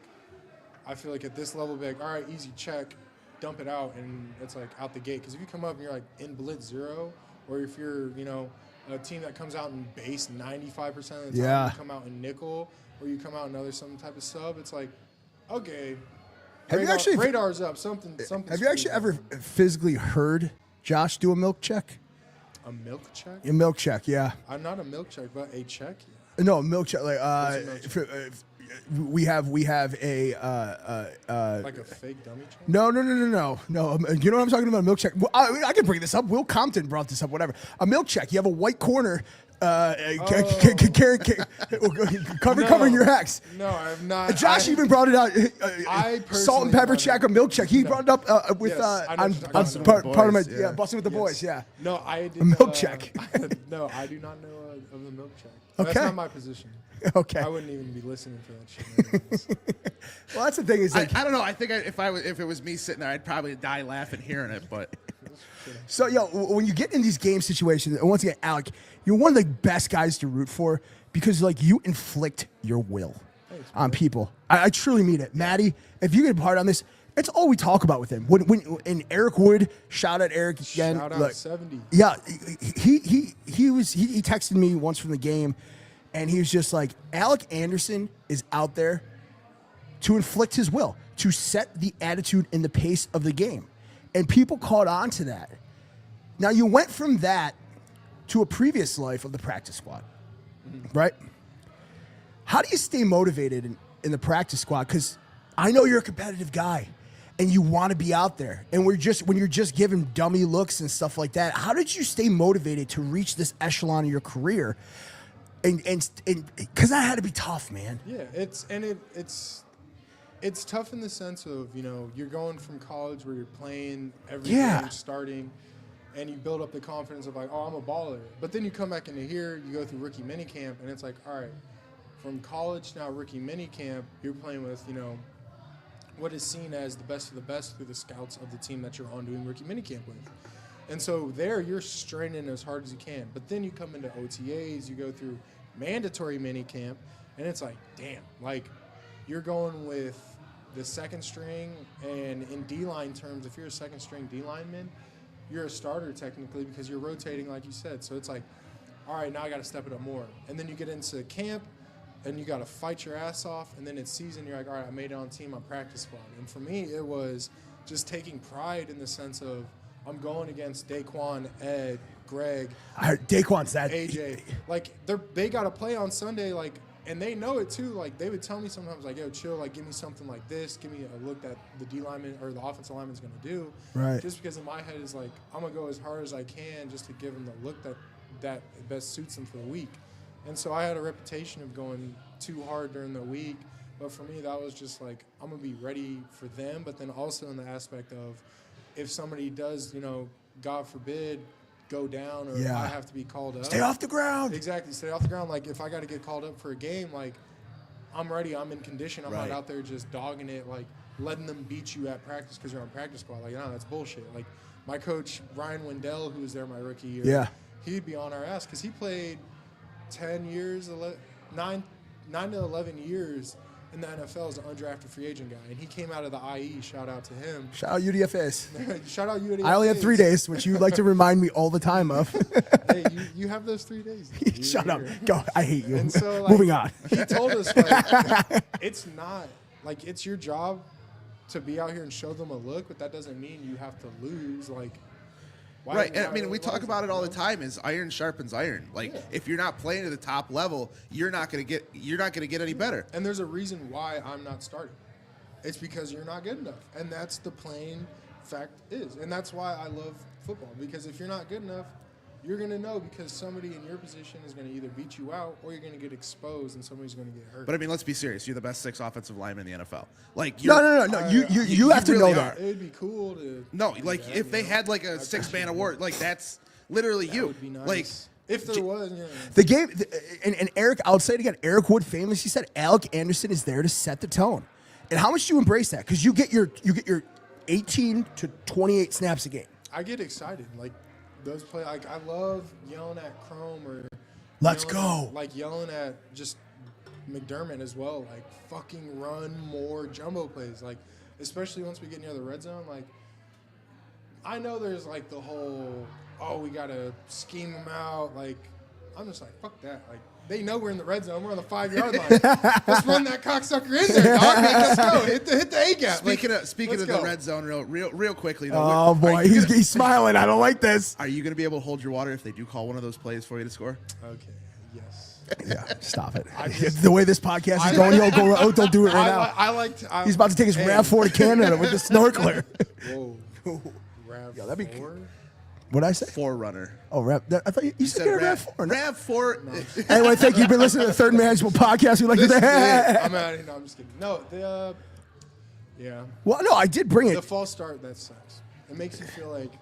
I feel like at this level, be like, all right, easy check, dump it out, and it's like out the gate. Because if you come up and you're like in blitz 0, or if you're a team that comes out in base 95% of the time, you come out in nickel, or you come out in some type of sub, it's like, okay, radar's up, something. Have you actually ever physically heard Josh do a milk check? A milk check? A milk check, yeah. I'm not a milk check, but a check. No, milk check. Like we have a like a fake dummy check. No. You know what I'm talking about? A milk check. Well, I can bring this up. Will Compton brought this up. Whatever. A milk check. You have a white corner. Covering your hex. No, I've not. Josh even brought it out. I salt and pepper check, a milk check. He brought it up with Busting with the boys. Yeah. No, I did a milk check. No, I do not know of the milk check. Okay. That's not my position. Okay. I wouldn't even be listening for that shit. Well, that's the thing. Is like I don't know. I think if it was me sitting there, I'd probably die laughing hearing it. But so, when you get in these game situations, and once again, Alec, you're one of the best guys to root for because like you inflict your will on people. I truly mean it, Maddie. If you get part on this, it's all we talk about with him. When Eric Wood, shout out Eric again. Shout out 70. Yeah, he texted me once from the game, and he was just like, Alec Anderson is out there to inflict his will, to set the attitude and the pace of the game. And people caught on to that. Now, you went from that to a previous life of the practice squad, right? How do you stay motivated in the practice squad? Because I know you're a competitive guy, and you want to be out there. And when you're just giving dummy looks and stuff like that, how did you stay motivated to reach this echelon of your career? And because that had to be tough, man. Yeah, it's tough in the sense of, you're going from college where you're playing every game, starting, and you build up the confidence of like, oh, I'm a baller. But then you come back into here, you go through rookie minicamp, and it's like, all right, from college now rookie minicamp, you're playing with, what is seen as the best of the best through the scouts of the team that you're on doing rookie minicamp with. And so there you're straining as hard as you can. But then you come into OTAs, you go through mandatory minicamp, and it's like, damn, like you're going with the second string, and in D-line terms, if you're a second string D-lineman, you're a starter technically because you're rotating like you said. So it's like, all right, now I got to step it up more. And then you get into camp, and you got to fight your ass off, and then it's season, you're like, all right, I made it on team, on practice squad. And for me, it was just taking pride in the sense of I'm going against Daquan, Ed, Greg. Daquan's that. AJ. Like, they got to play on Sunday, like, and they know it too. Like, they would tell me sometimes, like, yo, chill, like, give me something like this. Give me a look that the D lineman or the offensive lineman's going to do. Right. Just because in my head is like, I'm going to go as hard as I can just to give them the look that best suits them for the week. And so I had a reputation of going too hard during the week. But for me, that was just like, I'm going to be ready for them. But then also in the aspect of if somebody does, God forbid, go down or I have to be called up. Stay off the ground. Exactly. Stay off the ground. Like, if I got to get called up for a game, like, I'm ready. I'm in condition. I'm not out there just dogging it, like, letting them beat you at practice because you're on practice squad. Like, no, that's bullshit. Like, my coach, Ryan Wendell, who was there my rookie year, he'd be on our ass because he played 10 years, 9 to 11 years in the NFL as an undrafted free agent guy, and he came out of the IE. Shout out to him. Shout out UDFS. Shout out UDFS. I only had 3 days, which you like to remind me all the time of. Hey, you have those 3 days. Shut up. Go. I hate you. And so, like, Moving on. He told us, like, it's not, like, it's your job to be out here and show them a look, but that doesn't mean you have to lose. Like, why Right, and I mean, we talk about it all the time. Is iron sharpens iron. Like, Yeah. if you're not playing at the top level, you're not gonna get any better. And there's a reason why I'm not starting. It's because you're not good enough, and that's the plain fact is. And that's why I love football, because if you're not good enough, you're going to know, because somebody in your position is going to either beat you out or you're going to get exposed and somebody's going to get hurt. But I mean, let's be serious. You're the best 6 offensive linemen in the NFL. Like, No. You have to really know are. that. It would be cool to No, do like that, if you they know? had like a I'd 6-man appreciate award, it. like that's literally That you. would be nice. Like, if there was, yeah. The game, and Eric, I'll say it again, Eric Wood famously said Alec Anderson is there to set the tone. And how much do you embrace that? Because you get your 18 to 28 snaps a game. I get excited. Like, those play, like, I love yelling at Chrome or Let's yelling go. Like yelling at just McDermott as well. Like, fucking run more jumbo plays. Like, especially once we get near the red zone. Like, I know there's like the whole, oh, we gotta scheme them out. Like, I'm just like, fuck that. Like, they know we're in the red zone. We're on the 5-yard line. Let's run that cocksucker in there, dog. Make us go. Hit the A gap. speaking Like, of let's the go. red zone, real quickly though. Oh, boy. He's smiling. I don't like this. Are you going to be able to hold your water if they do call one of those plays for you to score? Okay. Yes. Yeah, stop it. The way this podcast is going, don't do it right now. I like to. He's about to take his RAV4 to Canada with the snorkeler. Whoa. RAV4? Yeah, that'd be. What'd I say? Forerunner. Oh, I thought you said RAV4. No. RAV4. Anyway, thank you. You've been listening to the Third Manageable Podcast. We like This is it. to. I'm out of here. No, I'm just kidding. No, yeah. Well, no, I did bring The it. false start, that sucks. It makes you feel like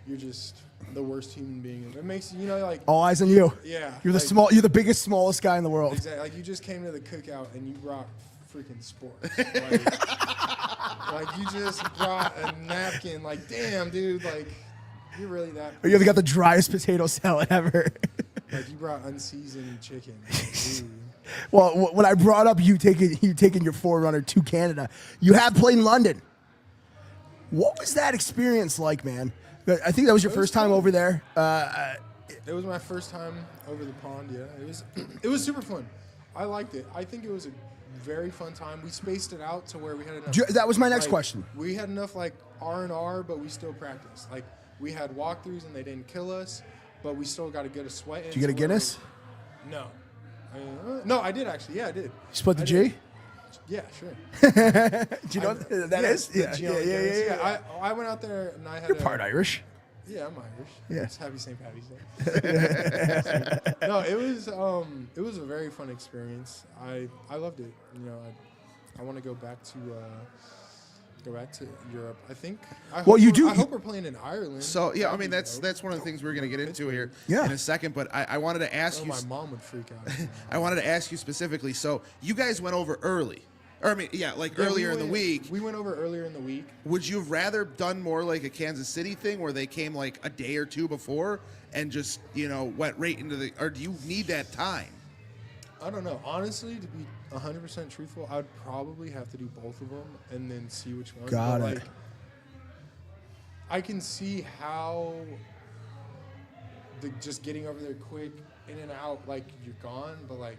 you're just the worst human being. It makes you, like. All eyes on you. Yeah. You're the like, You're the biggest, smallest guy in the world. Exactly. Like, you just came to the cookout and you brought freaking sports. Like, you just brought a napkin. Like, damn, dude. Like, you're really that. You got the driest potato salad ever. Like, you brought unseasoned chicken. Like, ooh. Well, when I brought up you taking your Forerunner to Canada, you have played in London. What was that experience like, man? I think that was your first time over there. It was my first time over the pond. Yeah, it was super fun. I liked it. I think it was a very fun time. We spaced it out to where we had enough. That was my next like, question. We had enough like R&R, but we still practiced. Like, we had walkthroughs and they didn't kill us, but we still got to get a sweat in. Did you get a Guinness? No. No, I did actually. Yeah, I did. Split the I G? did. Yeah, sure. Do you know what that is? Yeah. I went out there and I had. You're part Irish. Yeah, I'm Irish. Yeah. It's Happy St. Patty's Day. No, it was a very fun experience. I loved it. I want to go back to Europe. I think. I hope we're playing in Ireland. So yeah, I That'd mean be that's dope. one of the things we're going to get into here Yeah. in a second. But I wanted to ask Oh, you. my mom would freak out. I wanted to ask you specifically. So you guys went over early, or I mean, yeah, like Yeah, earlier in the week. We went over earlier in the week. Would you have rather done more like a Kansas City thing where they came like a day or two before and just went right into the? Or do you need that time? I don't know. Honestly, to be 100% truthful, I'd probably have to do both of them and then see which one. Got But, it. like, I can see how just getting over there quick, in and out, like you're gone. But like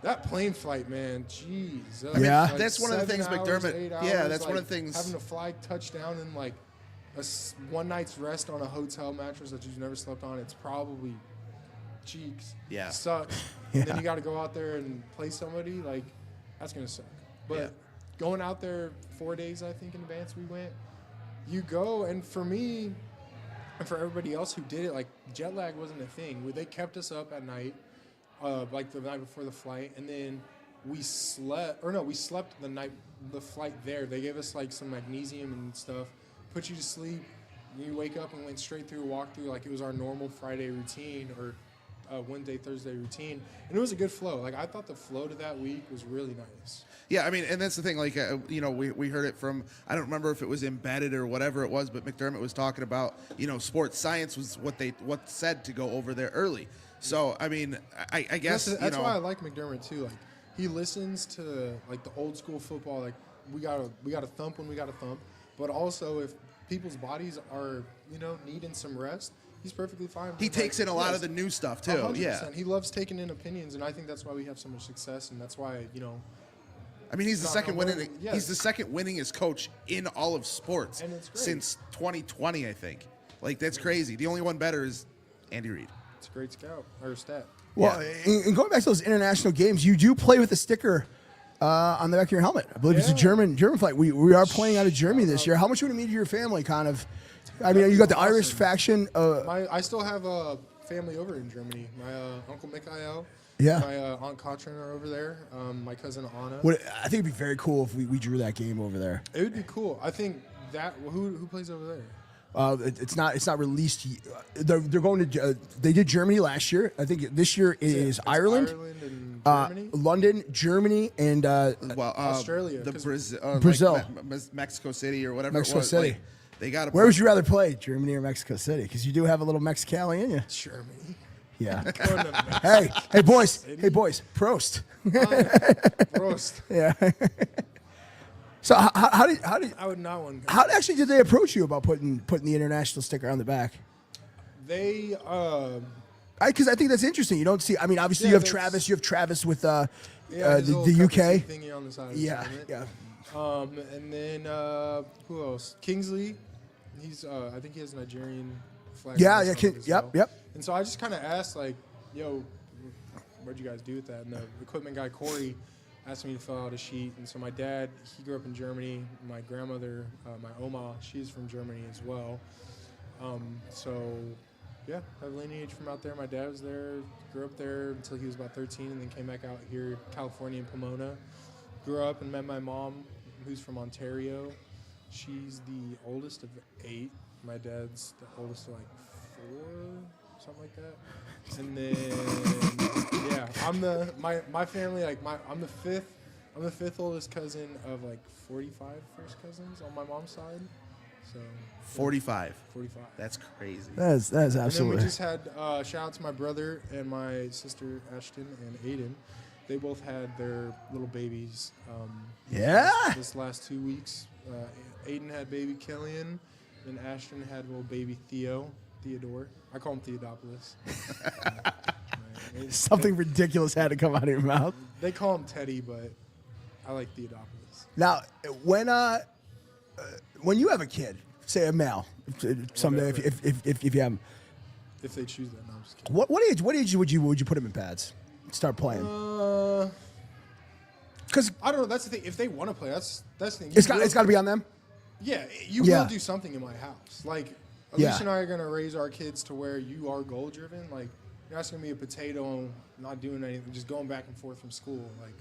that plane flight, man, jeez. Yeah. That's one of the 7 things hours, McDermott- 8 yeah, hours, that's one of like, the things- Having to fly touchdown and like one night's rest on a hotel mattress that you've never slept on. It's probably cheeks. Yeah. Sucks. Yeah. And then you got to go out there and play somebody. Like, that's going to suck. But Yeah. going out there 4 days, I think, in advance we went, you go, and for me and for everybody else who did it, like, jet lag wasn't a thing. They kept us up at night, like the night before the flight, and then we slept the flight there. They gave us, like, some magnesium and stuff, put you to sleep, and you wake up and went straight through a walkthrough like it was our normal Friday routine or Wednesday, Thursday routine. And it was a good flow. Like, I thought the flow to that week was really nice. Yeah, I mean, and that's the thing. Like, we heard it from, I don't remember if it was embedded or whatever it was, but McDermott was talking about, sports science was what said to go over there early. So, I mean, I guess That's why I like McDermott too. Like, he listens to like the old school football. Like we gotta thump when we gotta thump, but also if people's bodies are needing some rest, he's perfectly fine. He takes in a lot of the new stuff too. 100%. Yeah, He loves taking in opinions, and I think that's why we have so much success, and that's why I mean, he's the second winning. Yes. He's the second winningest coach in all of sports And it's great. since 2020. I think. Like that's crazy. The only one better is Andy Reid. It's a great scout or stat. Well, and going back to those international games, you do play with a sticker on the back of your helmet. I believe it's a German flight. We are playing out of Germany this year. How much would it mean to your family? Kind of. I mean, you got the Irish faction. I still have a family over in Germany. My Uncle Mikhail. Yeah. My Aunt Katrin are over there. My cousin Anna. I think it'd be very cool if we drew that game over there. It would be cool. I think that who plays over there? It's not released. They're going to. They did Germany last year. I think this year is Ireland, and Germany, London, Germany, and Australia, Brazil, Mexico City, or whatever. Mexico it was. City. Like, they got. Where would you rather play, Germany or Mexico City? Because you do have a little Mexicali in you. Germany. Yeah. Going to Mexico Hey, boys. City. Hey, boys. Prost. Roast. Yeah. So how did I would not want. how actually did they approach you about putting the international sticker on the back? They Because I think that's interesting. You don't see. I mean, obviously Yeah, you have that's- Travis. You have Travis with his little the cup of UK. tea thingy on the side of his Yeah. helmet. Yeah. And then who else? Kingsley. He's I think he has a Nigerian flag. Yeah. on Yeah. his helmet as well. Yep. And so I just kind of asked, like, yo, what'd you guys do with that? And the equipment guy, Corey, asked me to fill out a sheet. And so my dad, he grew up in Germany. My grandmother, my Oma, she's from Germany as well. So, yeah, I have lineage from out there. My dad was there, grew up there until he was about 13, and then came back out here, California, in Pomona. Grew up and met my mom, who's from Ontario. She's the oldest of 8. My dad's the oldest of, like, 4, something like that. And then, yeah, my family, like, I'm the fifth oldest cousin of, like, 45 first cousins on my mom's side. So 45. 45. That's crazy. That is And then absolutely. we just had shout out to my brother and my sister Ashton and Aiden. They both had their little babies. Yeah. This last 2 weeks, Aiden had baby Killian, and Ashton had little baby Theodore. I call him Theodopoulos. Something ridiculous had to come out of your mouth. They call him Teddy, but I like Theodopoulos. Now, when you have a kid, say a male, someday if you have him, If they choose that, no, I'm just kidding. what age would you put him in pads? Start playing. Because I don't know. That's the thing. If they want to play, that's the thing. it's got to be on them. Yeah, you Yeah. will do something in my house. Like, Yeah. Alicia and I are going to raise our kids to where you are goal-driven. Like, you're not going to be a potato, not doing anything, just going back and forth from school. Like,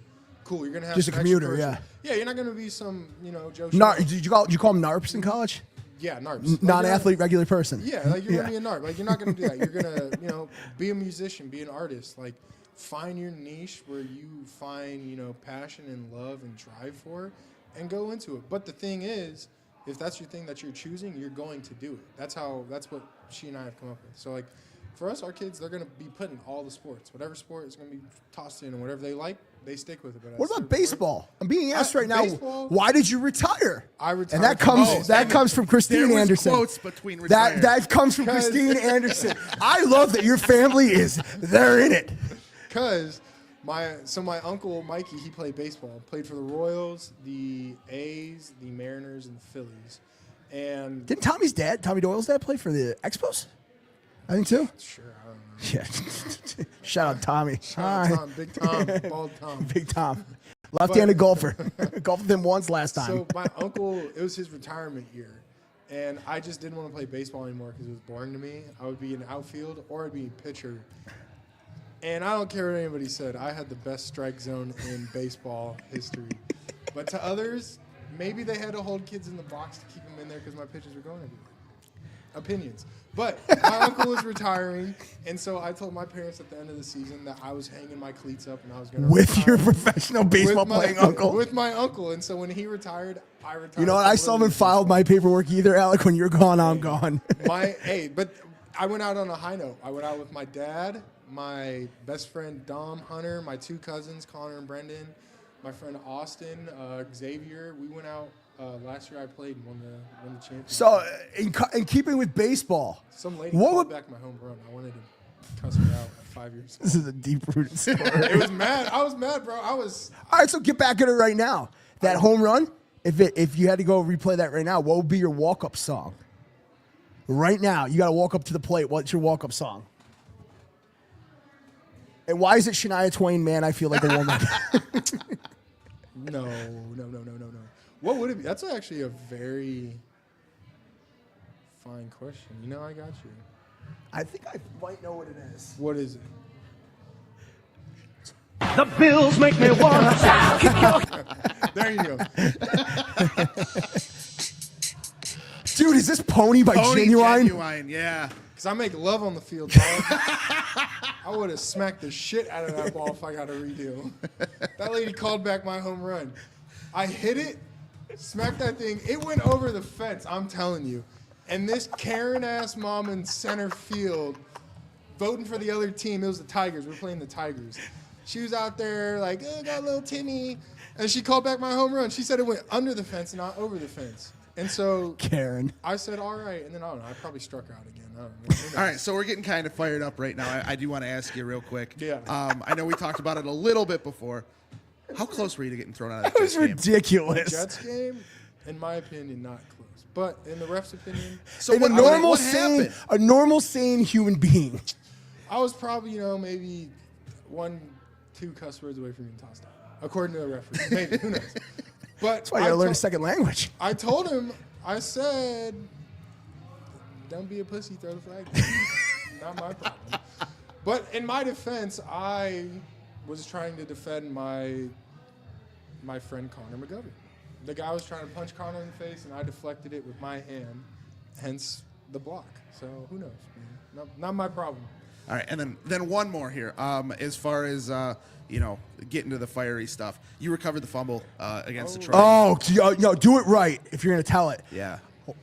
cool, you're going to have Just a some commuter, extracurricular- yeah. Yeah, you're not going to be some, Joe Nar- Schmo. did you call them NARPs in college? Yeah, NARPs. Like, Non-athlete, regular person. Yeah, like, you're going to be a NARP. Like, you're not going to do that. You're going to, be a musician, be an artist. Like, find your niche where you find, passion and love and drive for, and go into it. But the thing is, if that's your thing that you're choosing, you're going to do it. That's what she and I have come up with. So, like, for us, our kids, they're going to be put in all the sports. Whatever sport is going to be tossed in, and whatever they like, they stick with it. But What about baseball? I'm being asked right now. Baseball? Why did you retire? I retired and that from comes baseball. from Christine There was Anderson. quotes between retired. That comes from Because- Christine Anderson. I love that your family they're in it. Because my uncle Mikey, he played baseball. Played for the Royals, the A's, the Mariners, and the Phillies. And Didn't Tommy's dad, Tommy Doyle's dad, play for the Expos? I think too. sure, I don't know. Yeah. Shout out Tommy. Shout Hi. out Tom, Big Tom, Bald Tom. Big Tom. Left-handed golfer. Golfed with him once last time. So my uncle, it was his retirement year, and I just didn't want to play baseball anymore because it was boring to me. I would be in outfield or I'd be a pitcher. And I don't care what anybody said. I had the best strike zone in baseball history. But to others, maybe they had to hold kids in the box to keep them in there because my pitches were going everywhere. Opinions. But my uncle was retiring, and so I told my parents at the end of the season that I was hanging my cleats up and I was going to with your professional baseball playing uncle. With my uncle. And so when he retired, I retired. You know what? I still haven't filed my paperwork either, Alec. When you're gone, I'm gone. But I went out on a high note. I went out with my dad, my best friend Dom Hunter, my 2 cousins Connor and Brendan, my friend Austin, Xavier. We went out last year. I played and won the championship. So, in keeping with baseball, Some lady called back my home run. I wanted to cuss her out at 5 years old. This is a deep-rooted story. It was mad. I was mad, bro. All right, so get back at it right now. That home run, if you had to go replay that right now, what would be your walk-up song? Right now, you got to walk up to the plate. What's your walk-up song? And why is it Shania Twain, Man, I Feel Like a Woman? No. What would it be? That's actually a very fine question. You know, I got you. I think I might know what it is. What is it? The bills make me want to kick your... There you go. Dude, is this Pony by Genuine? Genuine, yeah. Because I make love on the field, dog. I would have smacked the shit out of that ball if I got a redo. That lady called back my home run. I hit it, smacked that thing. It went over the fence, I'm telling you. And this Karen-ass mom in center field voting for the other team. It was the Tigers. We're playing the Tigers. She was out there like, oh, got a little Timmy. And she called back my home run. She said it went under the fence and not over the fence. And so Karen. I said, all right. And then, I don't know, I probably struck her out again. I don't know. All right, so we're getting kind of fired up right now. I do want to ask you real quick. Yeah. I know we talked about it a little bit before. How close were you to getting thrown out of That the was Jets game? ridiculous. Jets game, in my opinion, not close. But in the ref's opinion, So In what, a happened? normal, sane human being. I was probably, maybe 1-2 cuss words away from being tossed out, according to the referee. Maybe, who knows? But That's why you got to learn a second language. I told him, I said, don't be a pussy, throw the flag. Not my problem. But in my defense, I was trying to defend my friend Connor McGovern. The guy was trying to punch Connor in the face, and I deflected it with my hand, hence the block. So who knows, man? Not my problem. All right, and then one more here. As far as getting to the fiery stuff, you recovered the fumble against Detroit. Oh, no, do it right if you're going to tell it. Yeah,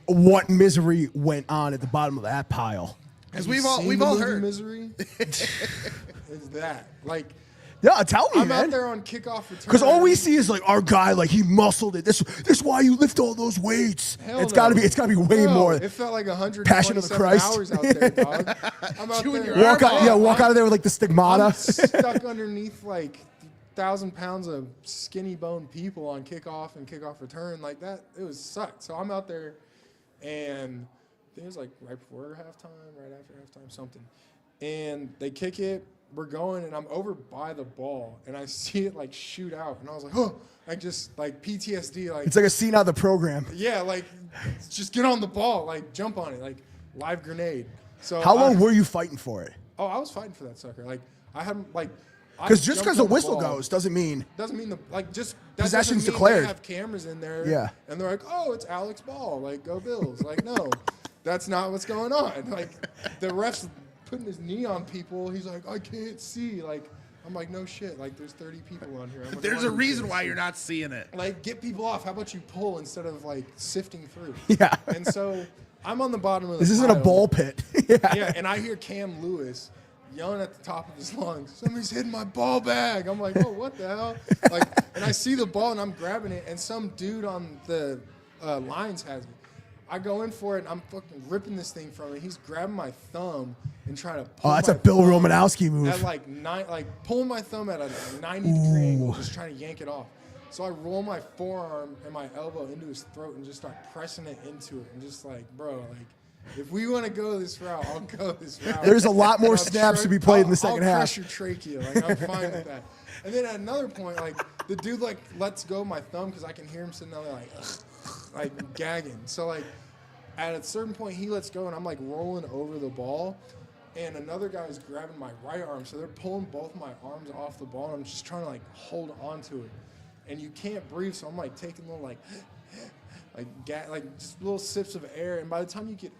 What misery went on at the bottom of that pile? because Have you we've seen all the movie heard. Misery. Is that like? Yeah, tell me, I'm man. out there on kickoff return. Because all we see is like our guy, like he muscled it. This is why you lift all those weights. Hell It's no. got to be way No, more. It felt like 127 Passion of the Christ. hours out there, dog. I'm out Chewing there. your Walk out of there with like the stigmata. I'm stuck underneath like 1,000 pounds of skinny boned people on kickoff and kickoff return like that. It was sucked. So I'm out there, and I think it was like right before halftime, right after halftime, something. And they kick it. We're going, and I'm over by the ball, and I see it like shoot out, and I was like, oh, like just like PTSD, like It's like a scene out of the program. yeah, like just get on the ball, like jump on it, like live grenade. So How long were you fighting for it? Oh, I was fighting for that sucker. Like I hadn't like Because just because the jumped on whistle ball goes doesn't mean doesn't mean that Possession's doesn't mean declared. They have cameras in there, Yeah. and they're like, oh, it's Alex Ball, like go Bills. Like no, that's not what's going on. Like the ref's putting his knee on people. He's like, I can't see. Like I'm like, no shit. Like there's 30 people on here. There's a reason why you're not seeing it. Like get people off. How about you pull instead of like sifting through? Yeah. And so I'm on the bottom of the this isn't a pile. ball pit. Yeah, and I hear Cam Lewis yelling at the top of his lungs, somebody's hitting my ball bag. I'm like, oh, what the hell? Like, and I see the ball and I'm grabbing it, and some dude on the lines has it. I go in for it, and I'm fucking ripping this thing from it. He's grabbing my thumb and trying to pull Oh, that's my a Bill thumb Romanowski move. At like pulling my thumb at a 90-degree angle, just trying to yank it off. So I roll my forearm and my elbow into his throat and just start pressing it into it. And just like, bro, like, if we want to go this route, I'll go this route. There's a lot more And I'll snaps to be played in the second I'll half. crush your trachea. Like, I'm fine with that. And then at another point, like, the dude, like, lets go my thumb because I can hear him sitting there, like, like, gagging. So, like, at a certain point, he lets go, and I'm, like, rolling over the ball. And another guy is grabbing my right arm. So they're pulling both my arms off the ball, and I'm just trying to, like, hold on to it. And you can't breathe, so I'm, like, taking little, like just little sips of air. And by the time you get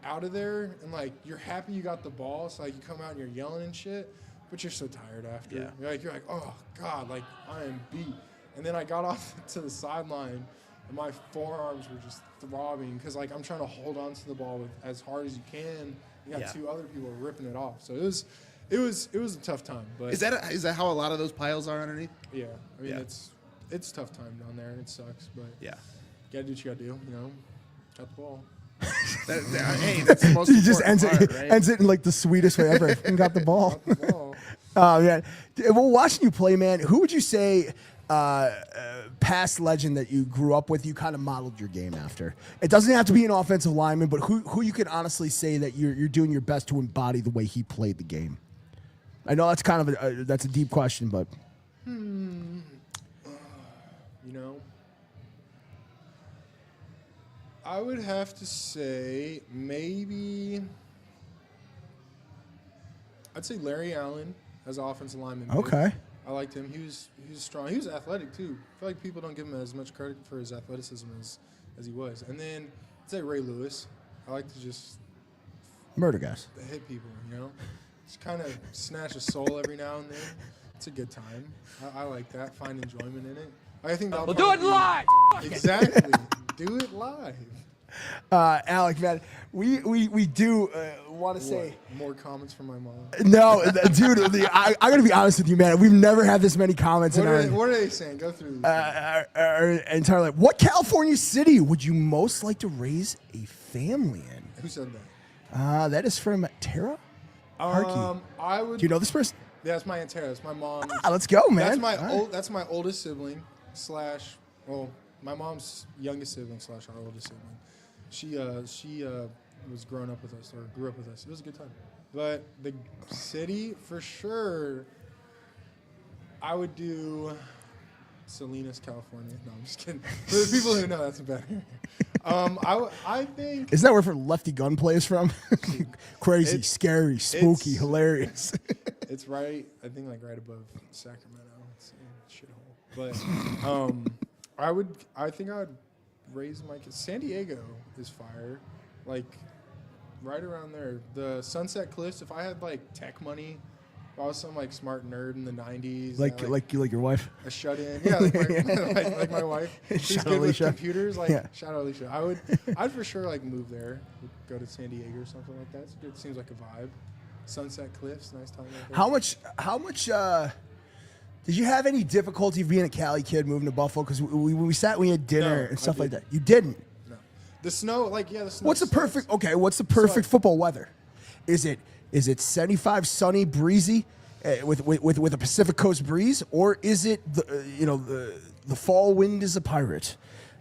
out of there and like you're happy you got the ball, so like you come out and you're yelling and shit, but you're so tired after. Yeah. You're like, oh god, like I am beat. And then I got off to the sideline and my forearms were just throbbing because like I'm trying to hold on to the ball as hard as you can. You got two other people ripping it off, so it was a tough time. But Is that how a lot of those piles are underneath? yeah, I mean it's a tough time down there and it sucks, but Yeah. you gotta do what you gotta do, got the ball. Hey, that's the most He just important part, right? ends it in like the sweetest way ever. And got the ball. Got the ball. Oh yeah. Well, watching you play, man, who would you say past legend that you grew up with, you kind of modeled your game after? It doesn't have to be an offensive lineman, but who you could honestly say that you're doing your best to embody the way he played the game? I know that's kind of that's a deep question, but I would have to say maybe I'd say Larry Allen as an offensive lineman. okay. I liked him. He was strong. He was athletic too. I feel like people don't give him as much credit for his athleticism as he was. And then I'd say Ray Lewis. I like to just Murder guys. hit people, Just kind of snatch a soul every now and then. It's a good time. I like that. Find enjoyment in it. I think that'll Do it live. Exactly. Do it live. Alec, man, we do want to say More comments from my mom. no, dude. I gotta be honest with you, man. We've never had this many comments What in are they saying? Go through. our entire life. What California city would you most like to raise a family in? Who said that? That is from Tara Harkey. I would. Do you know this person? Yeah, that's my Aunt Tara. That's my mom. Let's go, man. That's my oldest sibling my mom's youngest sibling / our oldest sibling. She was growing up with us or grew up with us. It was a good time. But the city for sure, I would do Salinas, California. No, I'm just kidding. For the people who know, that's better. I think Isn't that where Lefty Gunplay is from? Crazy, scary, spooky, hilarious. it's right. I think like right above Sacramento. It's a shithole. But I think I would raise my kids. San Diego is fire, like right around there. The Sunset Cliffs. If I had like tech money, if I was some like smart nerd in the '90s, like your wife. a shut-in, yeah, like my wife, who's Shout good out with Alicia. computers. Like Yeah. shout out Alicia. I'd for sure like move there, go to San Diego or something like that. It seems like a vibe. Sunset Cliffs, nice time. Right there. How much did you have any difficulty being a Cali kid moving to Buffalo? Because we had dinner No, and stuff I like that. You didn't. No, the snow, the snow. What's the sucks. What's the perfect football weather? Is it 75 sunny breezy with a Pacific Coast breeze, or is it the fall wind is a pirate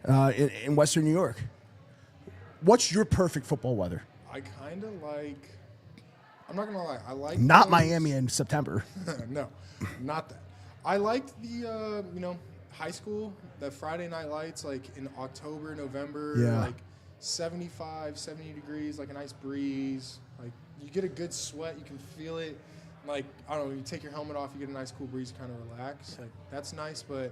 in Western New York? What's your perfect football weather? I kind of like. I'm not gonna lie. I like Not those- Miami in September. No, not that. I liked the high school, the Friday night lights, like in October, November, Yeah. like 75, 70 degrees, like a nice breeze. Like you get a good sweat, you can feel it. Like, I don't know, you take your helmet off, you get a nice cool breeze, kind of relax. Like that's nice, but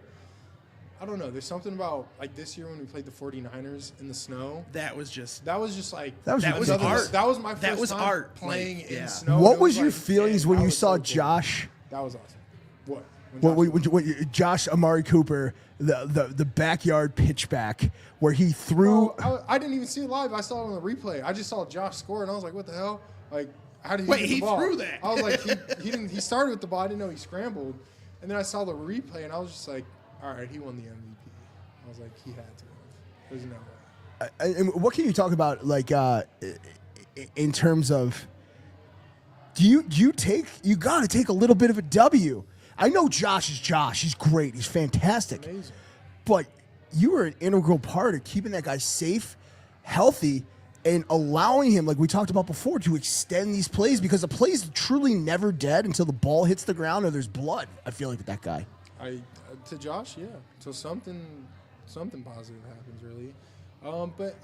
I don't know. There's something about like this year when we played the 49ers in the snow. That was just That was just like That was another- art. That was my first That was time art. playing Like, in yeah. snow. What It was your like, feelings dang, when that you was saw so cool. Josh? That was awesome. What? When Josh was- Josh Amari Cooper, the backyard pitchback where he threw. I didn't even see it live. I saw it on the replay. I just saw Josh score, and I was like, "What the hell? Like, how did he Wait, get the he ball?" threw that? I was like, he didn't. He started with the ball. I didn't know he scrambled, and then I saw the replay, and I was just like, "All right, he won the MVP." I was like, "He had to have. There's no way." And what can you talk about, like, in terms of? Do you got to take a little bit of a W? I know Josh is Josh. He's great. He's fantastic. Amazing. But you were an integral part of keeping that guy safe, healthy, and allowing him, like we talked about before, to extend these plays because the play's truly never dead until the ball hits the ground or there's blood. I feel like with that guy. To Josh, yeah. Until something positive happens, really. But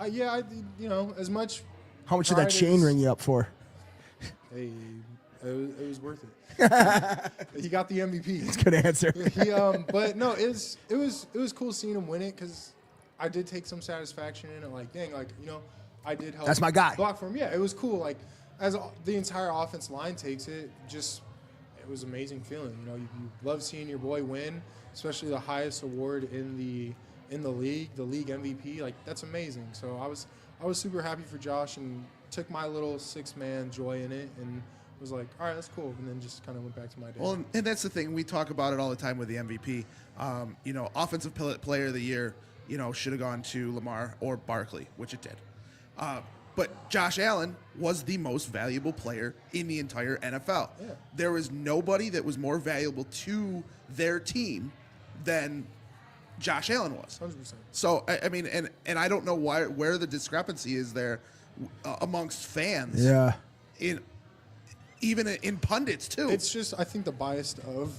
as much. How much did that chain ring you up for? Hey, it was worth it. He got the MVP. Good answer. But no, it was cool seeing him win it because I did take some satisfaction in it. Like, dang, I did help. That's my guy. Block for him. Yeah, it was cool. Like, as the entire offense line takes it, it was an amazing feeling. You love seeing your boy win, especially the highest award in the in the league MVP. Like, that's amazing. So I was super happy for Josh and took my little 6-man joy in it and was like, all right, that's cool. And then just kind of went back to my day. Well, and that's the thing. We talk about it all the time with the MVP. Offensive player of the year, should have gone to Lamar or Barkley, which it did. But Josh Allen was the most valuable player in the entire NFL. Yeah. There was nobody that was more valuable to their team than Josh Allen was. 100%. So, I mean, and I don't know where the discrepancy is there amongst fans. Yeah. Even in pundits, too. It's just, I think the bias of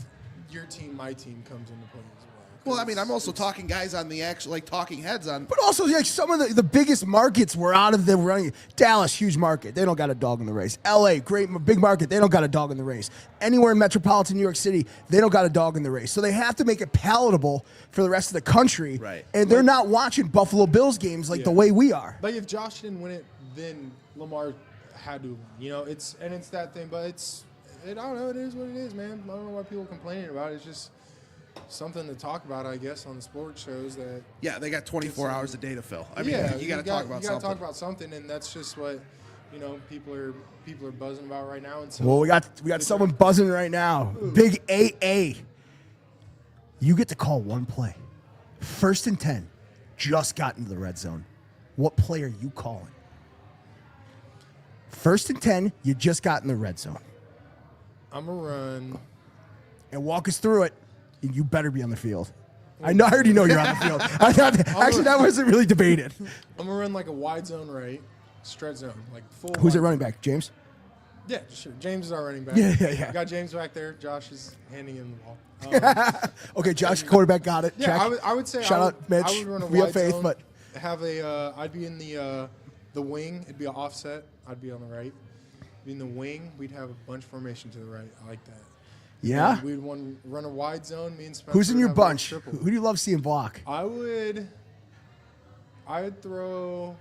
your team, my team comes into play as well. Well, I mean, I'm also talking guys on the actual, talking heads on. But also, some of the biggest markets were out of the running. Dallas, huge market. They don't got a dog in the race. L.A., big market. They don't got a dog in the race. Anywhere in metropolitan New York City, they don't got a dog in the race. So they have to make it palatable for the rest of the country. Right. And they're not watching Buffalo Bills games the way we are. Like, if Josh didn't win it, then Lamar had to. It's that thing. But I don't know. It is what it is, man. I don't know why people are complaining about it. It's just something to talk about, I guess, on the sports shows that. Yeah, they got 24 hours a day to fill. I mean, you got to talk about something. You got to talk about something, and that's just what people are buzzing about right now. And so Well, we got someone buzzing right now. Ooh. Big AA. You get to call one play. 1st and 10. Just got into the red zone. What play are you calling? 1st and 10. You just got in the red zone. I'm going to run. And walk us through it. And you better be on the field. I already know you're on the field. Actually, that wasn't really debated. I'm going to run like a wide zone right, stretch zone, like full. Who's wide it running back? James? Yeah, sure. James is our running back. Yeah. Got James back there. Josh is handing him the ball. Okay, Josh, quarterback, got it. Yeah, Check. I would say Shout out, Mitch. I would run a We have wide faith, zone, but have I'd be in the wing. It'd be an offset. I'd be on the right. Be in the wing. We'd have a bunch formation to the right. I like that. yeah. And we'd run a wide zone. Me and Spencer. Who's in would your have one bunch? triple. Who do you love seeing block? I'd throw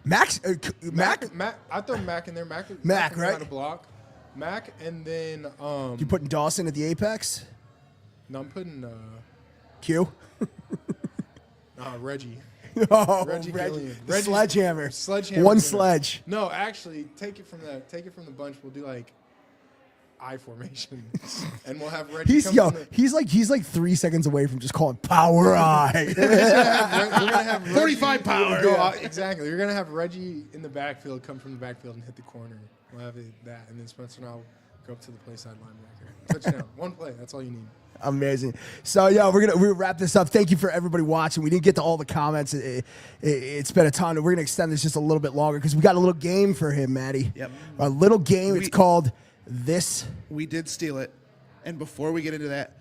Max? Mac? I'd throw Mac in there. Mac Mac, knows how right? to block. Mac, and then You putting Dawson at the apex? no, I'm putting Q? Reggie. Oh, Reggie Gillian. The Reggie's- sledgehammer. Sledgehammer's One in it. sledge. No, actually, take it from the bunch. We'll do like I formation, and we'll have Reggie. He's like 3 seconds away from just calling power eye. We're gonna have Reggie 45 power. go out- exactly. You're gonna have Reggie in the backfield, come from the backfield and hit the corner. We'll have that, and then Spencer and I'll go up to the play side linebacker. Touchdown. One play. That's all you need. Amazing. So yeah, we're wrap this up. Thank you for everybody watching. We didn't get to all the comments. It's been a ton. We're gonna extend this just a little bit longer because we got a little game for him, Maddie. Yep. A little game. It's called This. We did steal it, and before we get into that,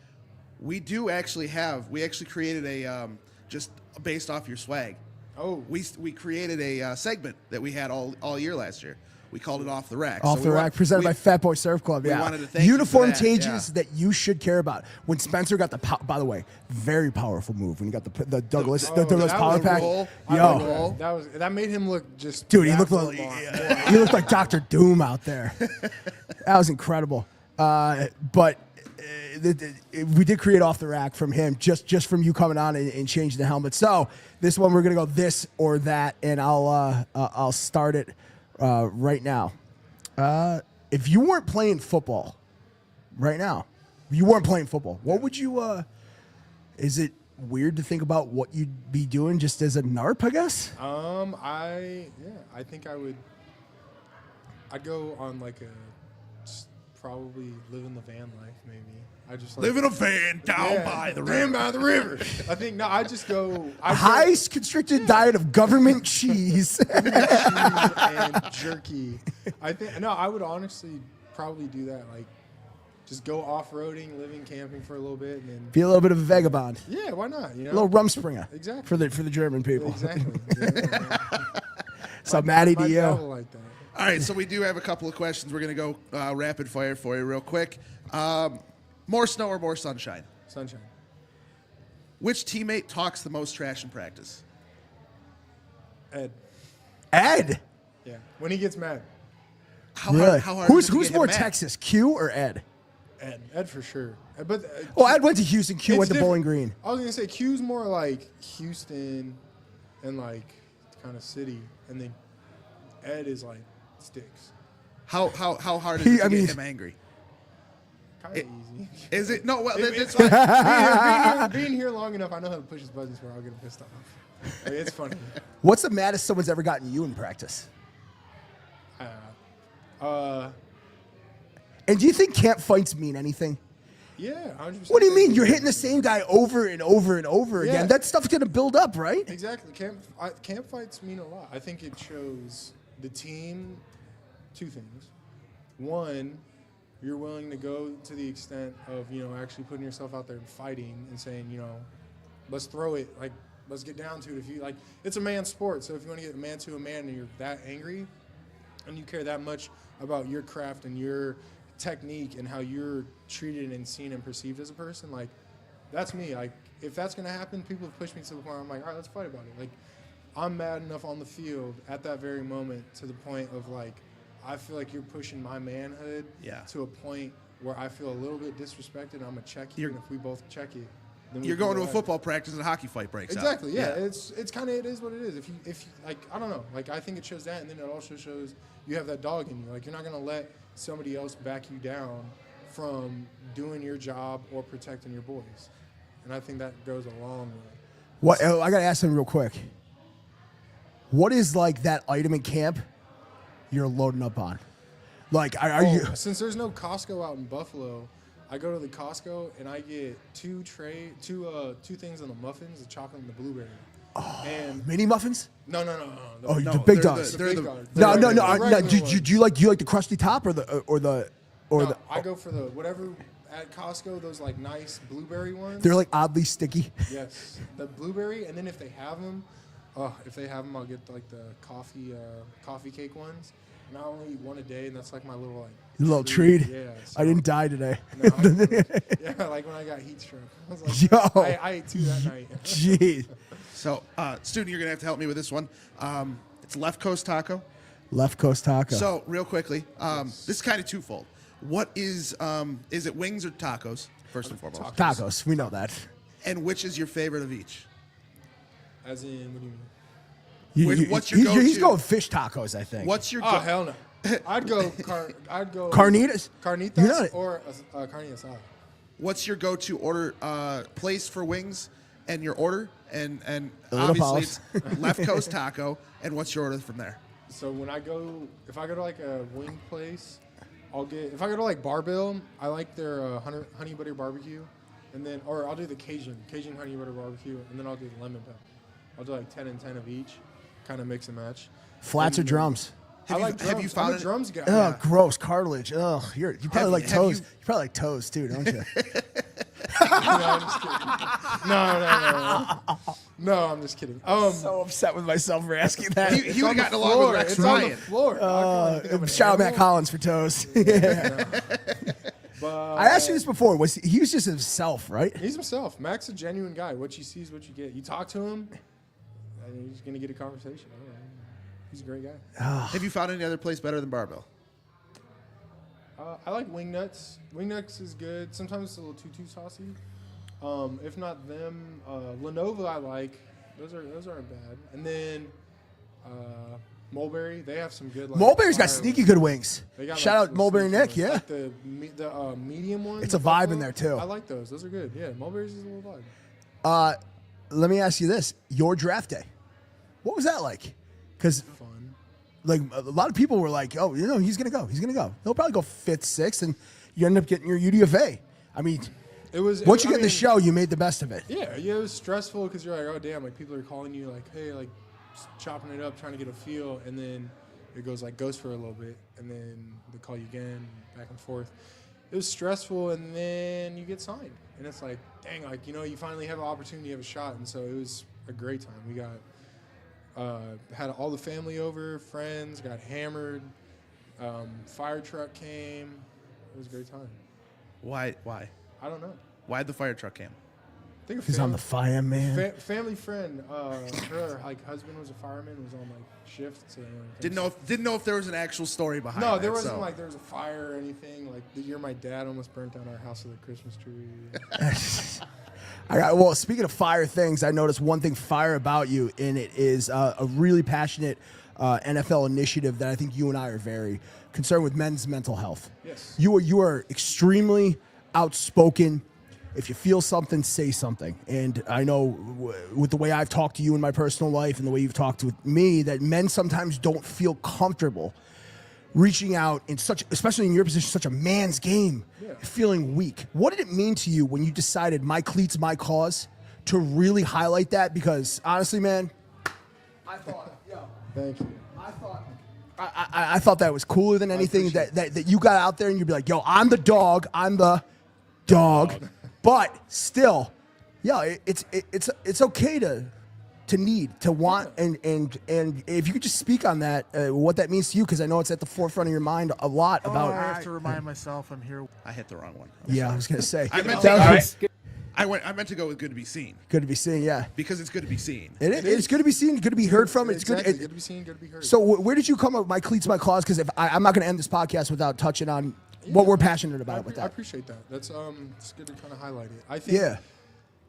we actually created a just based off your swag. Oh, We created a segment that we had all year last year. We called it Off the Rack. Off the Rack, presented by Fat Boy Surf Club. we Yeah, wanted to thank you for uniform that, changes yeah. that you should care about. When Spencer got by the way, very powerful move when he got the Douglas that power was a pack. roll. Yo, that made him look just. dude, he that looked more like he looked like Dr. Doom out there. That was incredible. But we did create Off the Rack from him, just from you coming on and changing the helmet. So this one we're gonna go this or that, and I'll start it right now. If you weren't playing football right now, what would you? Is it weird to think about what you'd be doing just as a NARP? I guess. I think I'd go on like probably live in the van life maybe. I just Live in a van down by the river. Down by the river. I think I just go High constricted diet of government cheese. and jerky. I would honestly probably do that. Like, just go off-roading, living, camping for a little bit, and then Be a little bit of a vagabond. yeah, why not? You know, A little Rumspringer. Exactly. For the German people. exactly. So Maddie, to Might you. travel like that. All right, so we do have a couple of questions. We're going to go rapid fire for you real quick. More snow or more sunshine? Sunshine. Which teammate talks the most trash in practice? Ed. Ed. Yeah. When he gets mad. How Really? hard is it to Who's get him more mad? Texas, Q or Ed? Ed for sure. But Well, Ed went to Houston. Q it's went to different. Bowling Green. I was gonna say Q's more like Houston and like kind of city, and then Ed is like sticks. How hard is it to get him angry? Kind of easy. Is it? No, well, that's being here long enough, I know how to push his buttons where I'll get him pissed off. Like, it's funny. What's the maddest someone's ever gotten you in practice? And do you think camp fights mean anything? Yeah, 100%. What do you mean? You're hitting the same guy over and over and over Yeah. again. That stuff's going to build up, right? Exactly. Camp fights mean a lot. I think it shows the team two things. One, you're willing to go to the extent of, actually putting yourself out there and fighting and saying, let's throw it. Like, let's get down to it. If you like, it's a man's sport. So if you want to get a man to a man and you're that angry and you care that much about your craft and your technique and how you're treated and seen and perceived as a person, like, that's me. Like, if that's going to happen, people have pushed me to the point where I'm like, all right, let's fight about it. Like, I'm mad enough on the field at that very moment to the point of, like, I feel like you're pushing my manhood to a point where I feel a little bit disrespected. I'm going to check you, and if we both check it, then You're going to a football practice and a hockey fight breaks out. Exactly, yeah. It's kind of, it is what it is. If you, like, I don't know. Like, I think it shows that, and then it also shows you have that dog in you. Like, you're not going to let somebody else back you down from doing your job or protecting your boys. And I think that goes a long way. What? I got to ask him real quick. What is, like, that item in camp you're loading up on? Like, are you? Since there's no Costco out in Buffalo, I go to the Costco and I get two things on the muffins, the chocolate and the blueberry. Oh, and mini muffins? No. The big dogs. The big dogs. No. The Do you like the crusty top or the? I go for the whatever at Costco. Those like nice blueberry ones. They're like oddly sticky. Yes, the blueberry, and then if they have them, I'll get like the coffee cake ones. And I only eat one a day, and that's like my little treat. Yeah, so I didn't die today. No, yeah, like when I got heat stroke. I was like, I ate 2 that night. Jeez. So, Student, you're going to have to help me with this one. It's Left Coast Taco. Left Coast Taco. So, real quickly, this is kind of twofold. What is it wings or tacos, first and foremost? Tacos. We know that. And which is your favorite of each? As in, what do you mean? What's your go-to? He's going fish tacos, I think. What's your Oh, hell no. I'd go carnitas? Carnitas or carne asada. What's your go-to order place for wings and your order? And obviously it's Left Coast Taco. And what's your order from there? So if I go to like a wing place, if I go to like Barbell, I like their honey butter barbecue. And then, or I'll do the Cajun honey butter barbecue, and then I'll do the lemon pepper. I'll do like 10 and 10 of each, kind of mix and match. Flats or drums? Have you found a drums guy? Oh, gross cartilage. Ugh, you probably like toes. You probably like toes too, don't you? No, I'm just kidding. No, I'm just kidding. So upset with myself for asking that. He would have gotten along with Rex It's Ryan. on the floor. Shout out Matt Collins for toes. Yeah. But I asked you this before. He was just himself, right? He's himself. Mac's a genuine guy. What you see is what you get. You talk to him, and you're just gonna get a conversation. He's a great guy. Have you found any other place better than Barbell? I like Wing Nuts. Wing Nuts is good. Sometimes it's a little too saucy. If not them, Lenovo I like. Those aren't bad. And then Mulberry, they have some good. Like, Mulberry's got sneaky good wings. Shout out some Mulberry sneaky Nick, ones. yeah. Like the medium ones. It's a vibe in there too. I like those. Those are good. Yeah, Mulberry's is a little vibe. Let me ask you this: your draft day, what was that like? Because like a lot of people were like, "Oh, he's gonna go. He's gonna go. He'll probably go 5th, 6th, and you end up getting your UDFA." I mean, once you get in the show, you made the best of it. Yeah, it was stressful because you're like, "Oh damn!" Like people are calling you, like, "Hey, like." Chopping it up, trying to get a feel, and then it goes for a little bit, and then they call you again, back and forth. It was stressful, and then you get signed, and it's like, dang, like you finally have an opportunity, you have a shot, and so it was a great time. We got had all the family over, friends, got hammered, fire truck came. It was a great time. Why? I don't know. Why'd the fire truck come? think Because I'm the fireman. family friend. Her like husband was a fireman. Was on like shift. So, Didn't know if there was an actual story behind. No, that, there wasn't so. like there was a fire or anything. Like the year my dad almost burnt down our house with a Christmas tree. Well, speaking of fire things, I noticed one thing fire about you, and it is a really passionate NFL initiative that I think you and I are very concerned with men's mental health. Yes. You are extremely outspoken. If you feel something, say something. And I know with the way I've talked to you in my personal life and the way you've talked with me, that men sometimes don't feel comfortable reaching out in such, especially in your position, such a man's game, feeling weak. What did it mean to you when you decided my cleats, my cause, to really highlight that? Because honestly, man, I thought, Thank you. I thought that was cooler than anything that you got out there and you'd be like, yo, I'm the dog. But still, it's okay to need, to want, and if you could just speak on that, what that means to you, because I know it's at the forefront of your mind a lot about. I have to remind myself I'm here. I hit the wrong one. I was gonna say. I meant I meant to go with good to be seen. Good to be seen, yeah. Because it's good to be seen. It's good to be seen, good to be heard from. It's Exactly. good. Good to be seen. Good to be heard. So where did you come up with my cleats, my cause? Because if I'm not going to end this podcast without touching on what we're passionate about with I that. appreciate that. That's it's good to kind of highlight it. I think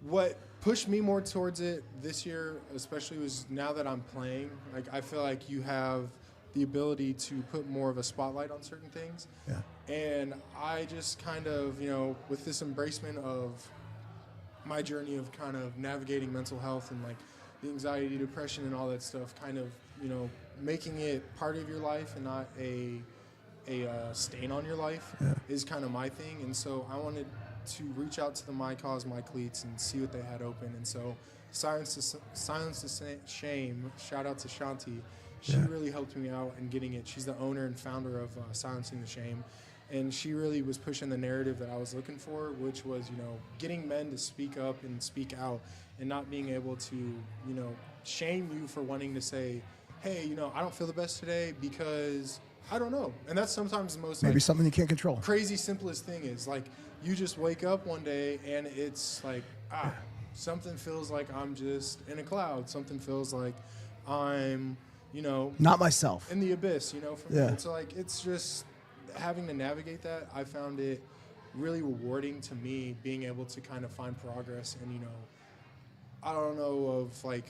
what pushed me more towards it this year, especially, was now that I'm playing. Like I feel like you have the ability to put more of a spotlight on certain things. Yeah. And I just kind of, with this embracement of my journey of kind of navigating mental health and like the anxiety, depression, and all that stuff, kind of, making it part of your life and not a stain on your life is kind of my thing. And so I wanted to reach out to the My Cause, My Cleats and see what they had open. And so Silence the Shame, shout out to Shanti. She really helped me out in getting it. She's the owner and founder of Silencing the Shame. And she really was pushing the narrative that I was looking for, which was, getting men to speak up and speak out and not being able to, shame you for wanting to say, hey, I don't feel the best today because I don't know. And that's sometimes the most Maybe something you can't control. Crazy simplest thing is like you just wake up one day and it's like, something feels like I'm just in a cloud. Something feels like I'm, not myself. in the abyss, for me. So like it's just having to navigate that. I found it really rewarding to me, being able to kind of find progress and, I don't know, of like,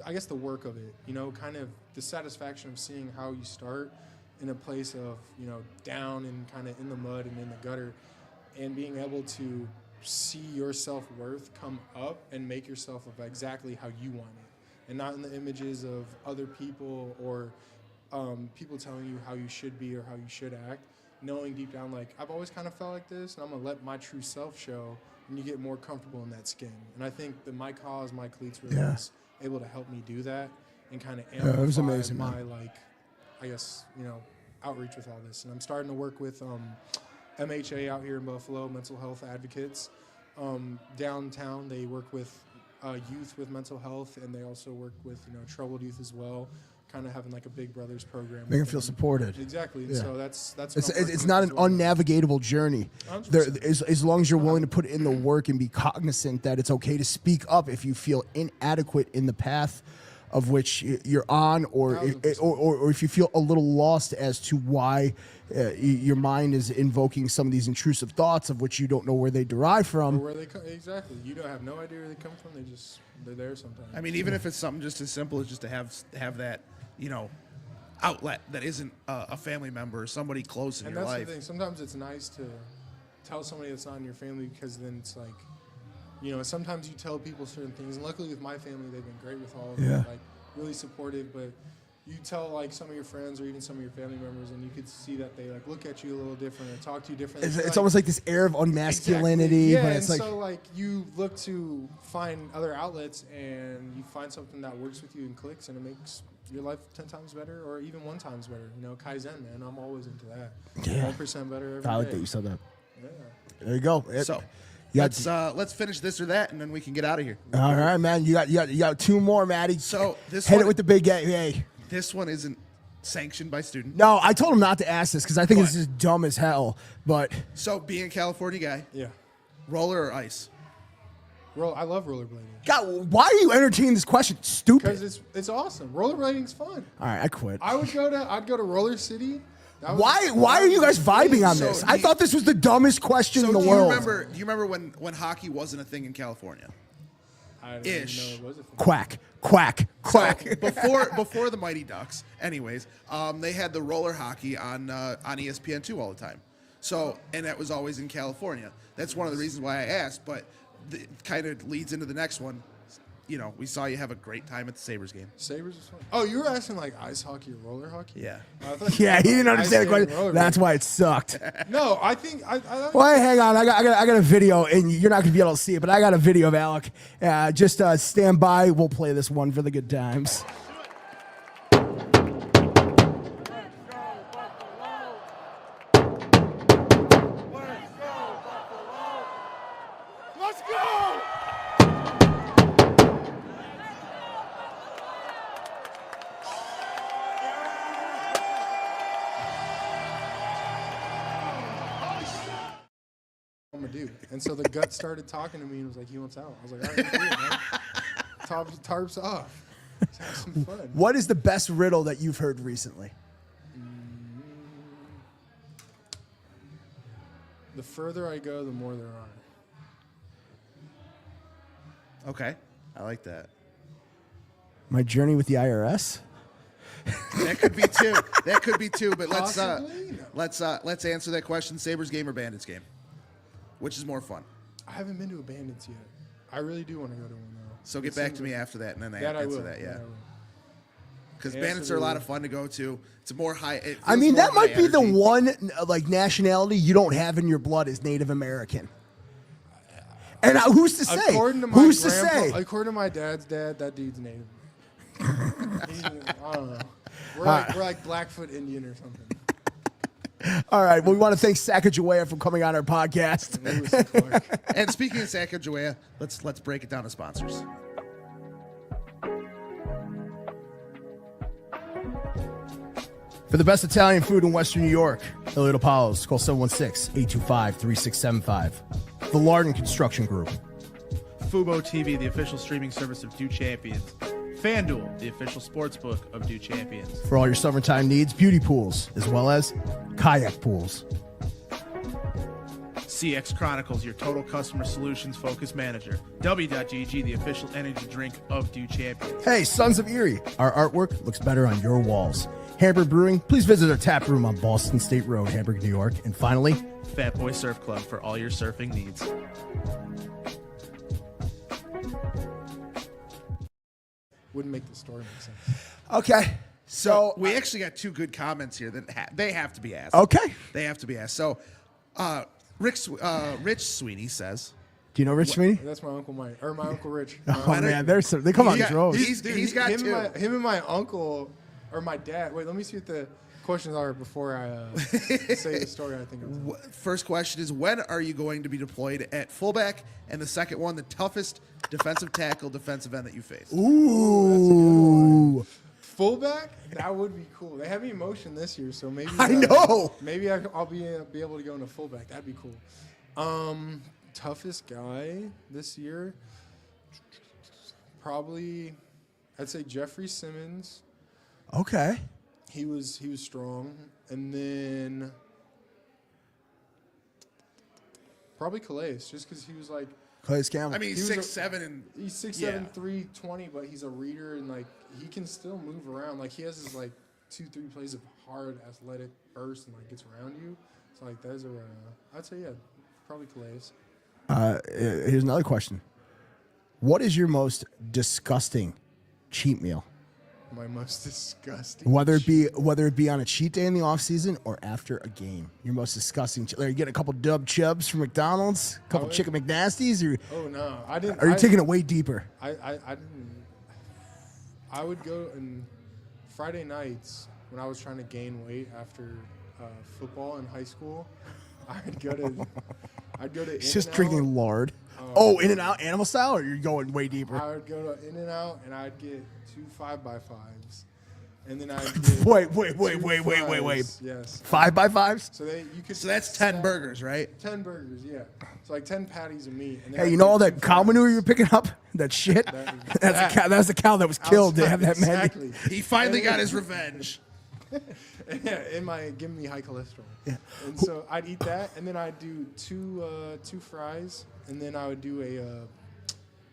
I guess the work of it, kind of the satisfaction of seeing how you start in a place of, down and kind of in the mud and in the gutter, and being able to see your self-worth come up and make yourself of exactly how you want it, and not in the images of other people or people telling you how you should be or how you should act, knowing deep down, like, I've always kind of felt like this, and I'm going to let my true self show, and you get more comfortable in that skin. And I think that My Cause, My Cleats really was able to help me do that and kind of amplify it was amazing, my, man. like, I guess, outreach with all this. And I'm starting to work with MHA out here in Buffalo, mental health advocates. Downtown, they work with youth with mental health, and they also work with, troubled youth as well, kind of having like a Big Brothers program. Make them feel supported. Exactly. And so that's It's not an unnavigatable journey. There, as long as you're willing to put in the work and be cognizant that it's okay to speak up if you feel inadequate in the path of which you're on, or if you feel a little lost as to why your mind is invoking some of these intrusive thoughts of which you don't know where they derive from. Or where they come, exactly. You don't have no idea where they come from. They're there sometimes. I mean, even if it's something just as simple as just to have that, outlet that isn't a family member or somebody close in your life. And that's the thing. Sometimes it's nice to tell somebody that's not in your family, because then it's like, sometimes you tell people certain things. And luckily with my family, they've been great with all of it, like really supportive. But you tell like some of your friends or even some of your family members, and you could see that they like look at you a little different or talk to you differently. It's almost like this air of unmasculinity. Exactly. Yeah, but it's and like, so like you look to find other outlets, and you find something that works with you and clicks, and it makes your life 10 times better, or even 1 times better. Kaizen, man, I'm always into that. 1% better every day. I like that you said that. Yeah. There you go. So let's finish this or that, and then we can get out of here. All right, man. You got 2 more, Maddie. So this hit one, it with the big A. This one isn't sanctioned by Student. No, I told him not to ask this because I think this is dumb as hell. But so being a California guy, Yeah. roller or ice? I love rollerblading. God, why are you entertaining this question? Stupid. Because it's awesome. Rollerblading's fun. All right, I quit. I'd go to Roller City. Why are you guys vibing on So this? I thought this was the dumbest question in the world. Do you remember when hockey wasn't a thing in California? I didn't even know it was a thing. Quack, quack, quack. So before the Mighty Ducks, anyways, they had the roller hockey on ESPN2 all the time. So, and that was always in California. That's one of the reasons why I asked, but it kind of leads into the next one. You know, we saw you have a great time at the Sabres game. Sabres was fun. Oh, you were asking like ice hockey or roller hockey? Yeah. Yeah, he didn't understand the question. That's why it sucked. No, I think Well, hang on. I got a video, and you're not gonna be able to see it, but I got a video of Alec. Just stand by. We'll play this one for the good times. Let's go! I'm gonna do. And so the gut started talking to me and was like, he wants out. I was like, all right, let's do it, man. Tarps off. Let's have some fun. What is the best riddle that you've heard recently? The further I go, the more there are. Okay, I like that. My journey with the IRS. That could be two. That could be two. But Possibly? No. let's answer that question: Sabres game or Bandits game? Which is more fun? I haven't been to a Bandits yet. I really do want to go to one though. So get back to me after that, and then That I answer will. that. Yeah, That I will. because Yeah, Bandits so are a we lot will. of fun to go to. It's more high. It I feels mean, more that might high be the energy. one like nationality you don't have in your blood is Native American. And who's to say? According to my Who's to grandpa, say? according to my dad's dad, that dude's Native. I don't know. We're like Blackfoot Indian or something. All right. Well, we want to thank Sacagawea for coming on our podcast. Lewis and Clark. And speaking of Sacagawea, let's break it down to sponsors. For the best Italian food in Western New York, Elliot Apollo's, call 716-825-3675. The Lardon Construction Group. Fubo TV, the official streaming service of Do Champions. FanDuel, the official sportsbook of Do Champions. For all your summertime needs, beauty pools, as well as kayak pools. CX Chronicles, your total customer solutions focused manager. W.GG, the official energy drink of Do Champions. Hey, Sons of Erie, our artwork looks better on your walls. Hamburg Brewing, please visit our tap room on Boston State Road, Hamburg, New York. And finally, Fat Boy Surf Club for all your surfing needs. Wouldn't make the story make sense. okay. So We actually got two good comments here that they have to be asked. okay. They have to be asked. So, Rich Sweeney says, Do you know Rich Sweeney? That's my uncle Mike, or my uncle Rich. Oh man, they come on Yeah, droves. he's got him two. him and my uncle, or my dad. Wait, let me see what the questions are before I say the story I think of. First question is, when are you going to be deployed at fullback? And the second one, the toughest defensive tackle, defensive end that you face. Ooh. Fullback? That would be cool. They have me in motion this year, so maybe I know. Maybe I'll be able to go into fullback. That'd be cool. Toughest guy this year? Probably, I'd say Jeffrey Simmons. Okay. He was strong, and then probably Calais, just because he was like Clay Campbell. I mean, He was 6'7", and he's 6'7", Yeah. 320, but he's a reader and like he can still move around. Like he has his like 2-3 plays of hard athletic burst and like gets around you. So like those are I'd say yeah, probably Calais. Here's another question. What is your most disgusting cheat meal? My most disgusting. Whether it be on a cheat day in the off season or after a game, your most disgusting. Are you getting a couple dub chubs from McDonald's, a couple Oh, chicken McNasties, or Oh no, I didn't. are you taking it way deeper? I didn't. I would go and Friday nights when I was trying to gain weight after football in high school. I'd go to. It's just In-N-Out. drinking lard. Oh, In-N-Out animal style, or you're going way deeper? I would go to In-N-Out and I'd get 2 5x5s, And then I did Wait. 2 fries. Yes. 5x5s? So you could. So that's 10 burgers, right? 10 burgers, yeah. So like 10 patties of meat. And then Hey, I you know did all 2 that cow fries. manure you're picking up? That shit? That's the cow that was killed to have that menu. Exactly. He finally got his revenge. Yeah, giving me high cholesterol. Yeah. And so I'd eat that, and then I'd do two fries, and then I would do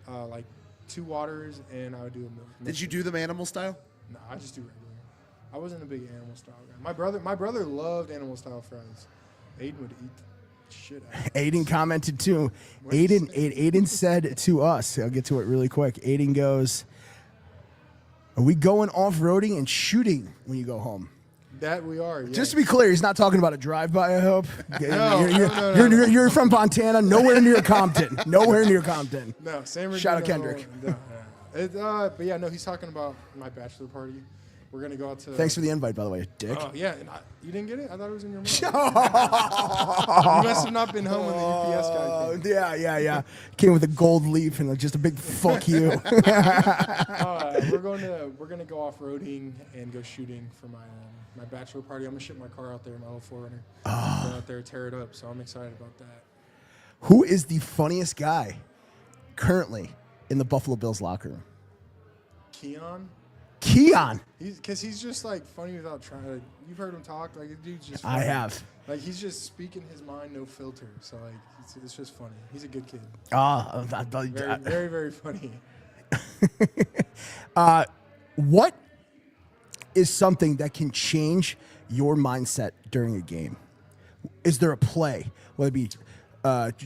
like 2 waters, and I would do a milk. Did you do them animal style? No, I just do regular. I wasn't a big animal style guy. My brother loved animal style fries. Aiden would eat the shit out of it. Aiden commented too. Aiden said to us, I'll get to it really quick. Aiden goes, "Are we going off-roading and shooting when you go home?" That we are, yeah. Just to be clear, he's not talking about a drive-by, I hope. No. You're from Montana, nowhere near Compton. Nowhere near Compton. No, San Bernardino. Shout out Kendrick. No. But yeah, no, he's talking about my bachelor party. We're going to go out to... Thanks for the invite, by the way, dick. Oh, yeah. And you didn't get it? I thought it was in your mail. You must have not been home when the UPS guy came. Yeah. Came with a gold leaf and just a big fuck you. We're gonna go off-roading and go shooting for my bachelor party. I'm going to ship my car out there, my little 4Runner. Go out there, tear it up. So I'm excited about that. Who is the funniest guy currently in the Buffalo Bills locker room? Keon. Because he's just like funny without trying to. You've heard him talk. Like, the dude's just I funny. have. Like, he's just speaking his mind, no filter. So, like, it's just funny. He's a good kid. Very, very, very funny. What is something that can change your mindset during a game? Is there a play, whether it be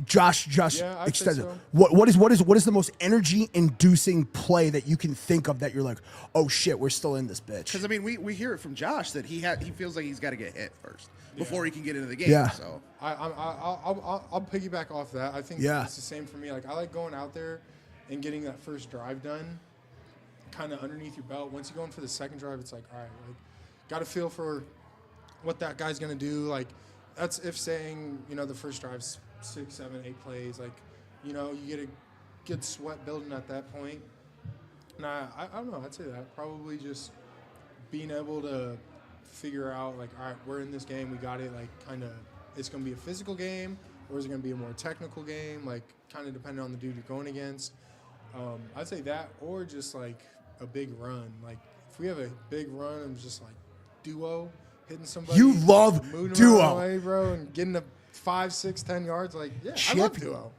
Josh I'd extended? say so. What is the most energy-inducing play that you can think of that you're like, oh shit, we're still in this bitch? Because I mean, we hear it from Josh that he feels like he's got to get hit first before he can get into the game. Yeah. So I'll piggyback off that. I think Yeah. it's the same for me. Like, I like going out there and getting that first drive done, kind of underneath your belt. Once you go in for the second drive, it's like, all right, like, got to feel for what that guy's gonna do. Like, that's if saying, the first drive's 6, 7, 8 plays. Like, you get a good sweat building at that point. Nah, I don't know. I'd say that probably just being able to figure out, like, all right, we're in this game, we got it. Like, kind of, it's gonna be a physical game, or is it gonna be a more technical game? Like, kind of depending on the dude you're going against. I'd say that, or just like a big run. Like, if we have a big run and just like duo hitting somebody, You love moving duo. around the way, bro, and getting a 5, 6, 10 yards. Like, yeah, I love duo.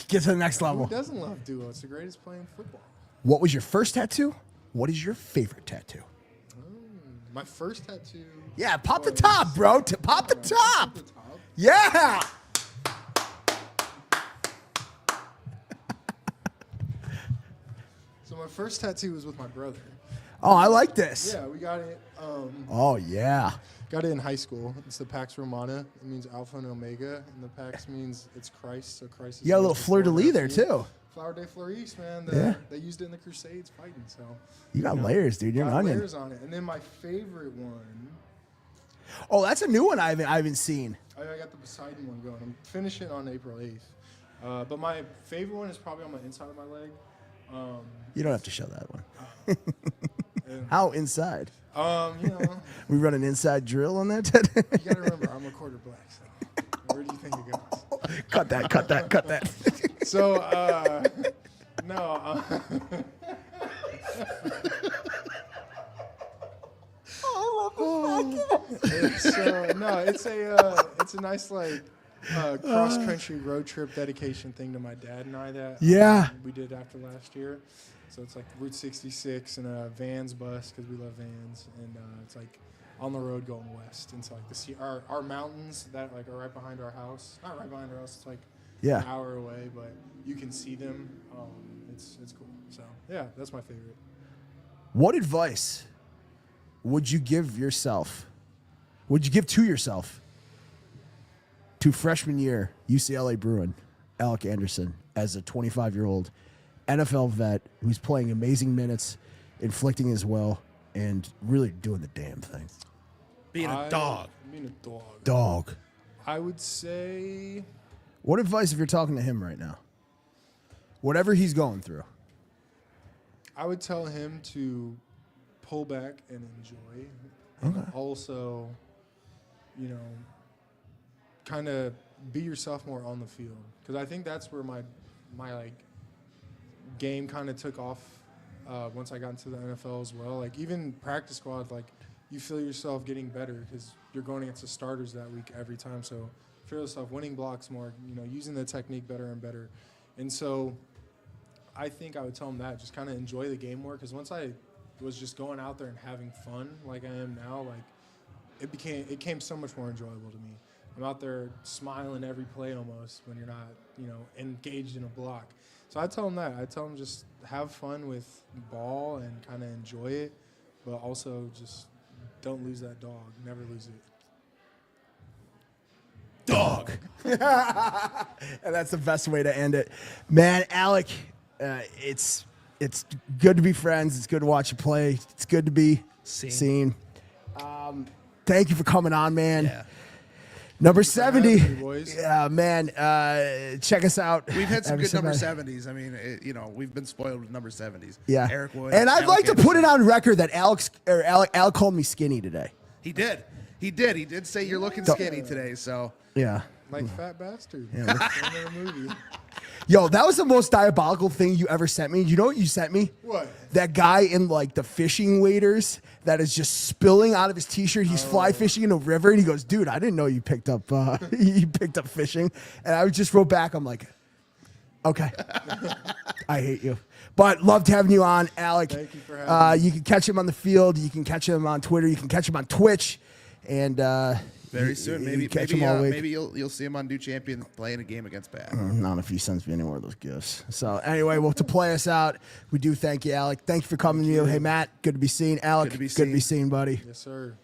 Get to the next level. Who doesn't love duo? It's the greatest play in football. What was your first tattoo? What is your favorite tattoo? My first tattoo. Yeah, pop the was- top, bro. Pop the top. Yeah. So my first tattoo was with my brother. Oh, I like this. Yeah, we got it. Oh, yeah. Got it in high school. It's the Pax Romana. It means Alpha and Omega, and the Pax means it's Christ. So Christ is. You got a little the fleur-de-lis there, forever. too. Flower de Fleuris, man. Yeah. They used it in the Crusades fighting. So You got layers, dude. You're an got onion. layers on it. And then my favorite one. Oh, that's a new one I haven't seen. I got the Poseidon one going. I'm finishing on April 8th. But my favorite one is probably on my inside of my leg. You don't have to show that one. How inside? We run an inside drill on that. You gotta remember, I'm a quarter black. So where do you think it goes? Cut that. So, no. It's a nice cross country road trip dedication thing to my dad and I that we did after last year. So it's like Route 66 and a Vans bus because we love Vans, and it's like on the road going west. And so like our mountains that like are right behind our house, not right behind our house. It's like an hour away, but you can see them. It's cool. So yeah, that's my favorite. What advice would you give yourself? Would you give to yourself to freshman year UCLA Bruin Alec Anderson as a 25-year-old NFL vet who's playing amazing minutes, inflicting his will, and really doing the damn thing? Being a dog. Dog. I would say. What advice if you're talking to him right now? Whatever he's going through. I would tell him to pull back and enjoy. And also, you know, kind of be yourself more on the field. Because I think that's where my like game kind of took off once I got into the NFL as well. Like even practice squad, like you feel yourself getting better because you're going against the starters that week every time. So feel yourself winning blocks more, you know, using the technique better and better. And so I think I would tell them that, just kind of enjoy the game more, because once I was just going out there and having fun like I am now, like it became so much more enjoyable to me. I'm out there smiling every play almost when you're not, you know, engaged in a block. So I tell them that. I tell them just have fun with ball and kind of enjoy it, but also just don't lose that dog. Never lose it. Dog. And that's the best way to end it. Man, Alec, it's good to be friends. It's good to watch you play. It's good to be seen. Thank you for coming on, man. Yeah. Number 70. Me, boys. Yeah, man. Check us out. We've had some every good number Sunday. 70s. I mean, you know, we've been spoiled with number 70s. Yeah. Eric Wood. And I'd Alec like to put it Anderson. on record that Alec called me skinny today. He did. He did say you're looking skinny today, so. Yeah. Like Fat Bastard. Yeah. In a movie. Yo, that was the most diabolical thing you ever sent me. You know what you sent me? What? That guy in like the fishing waders that is just spilling out of his t-shirt. He's fly fishing in a river, and he goes, "Dude, I didn't know you picked up you picked up fishing." And I just wrote back, I'm like, "Okay, I hate you." But loved having you on, Alec. Thank you for having me. You can catch him on the field. You can catch him on Twitter. You can catch him on Twitch, and Very soon, maybe catch him all week. maybe you'll see him on Do Champion playing a game against Pat. Not if he sends me any more of those gifts. So anyway, well, to play us out, we do thank you, Alec. Thank you for coming to you. Hey, Matt, good to be seen. Alec, Good to be seen, buddy. Yes, sir.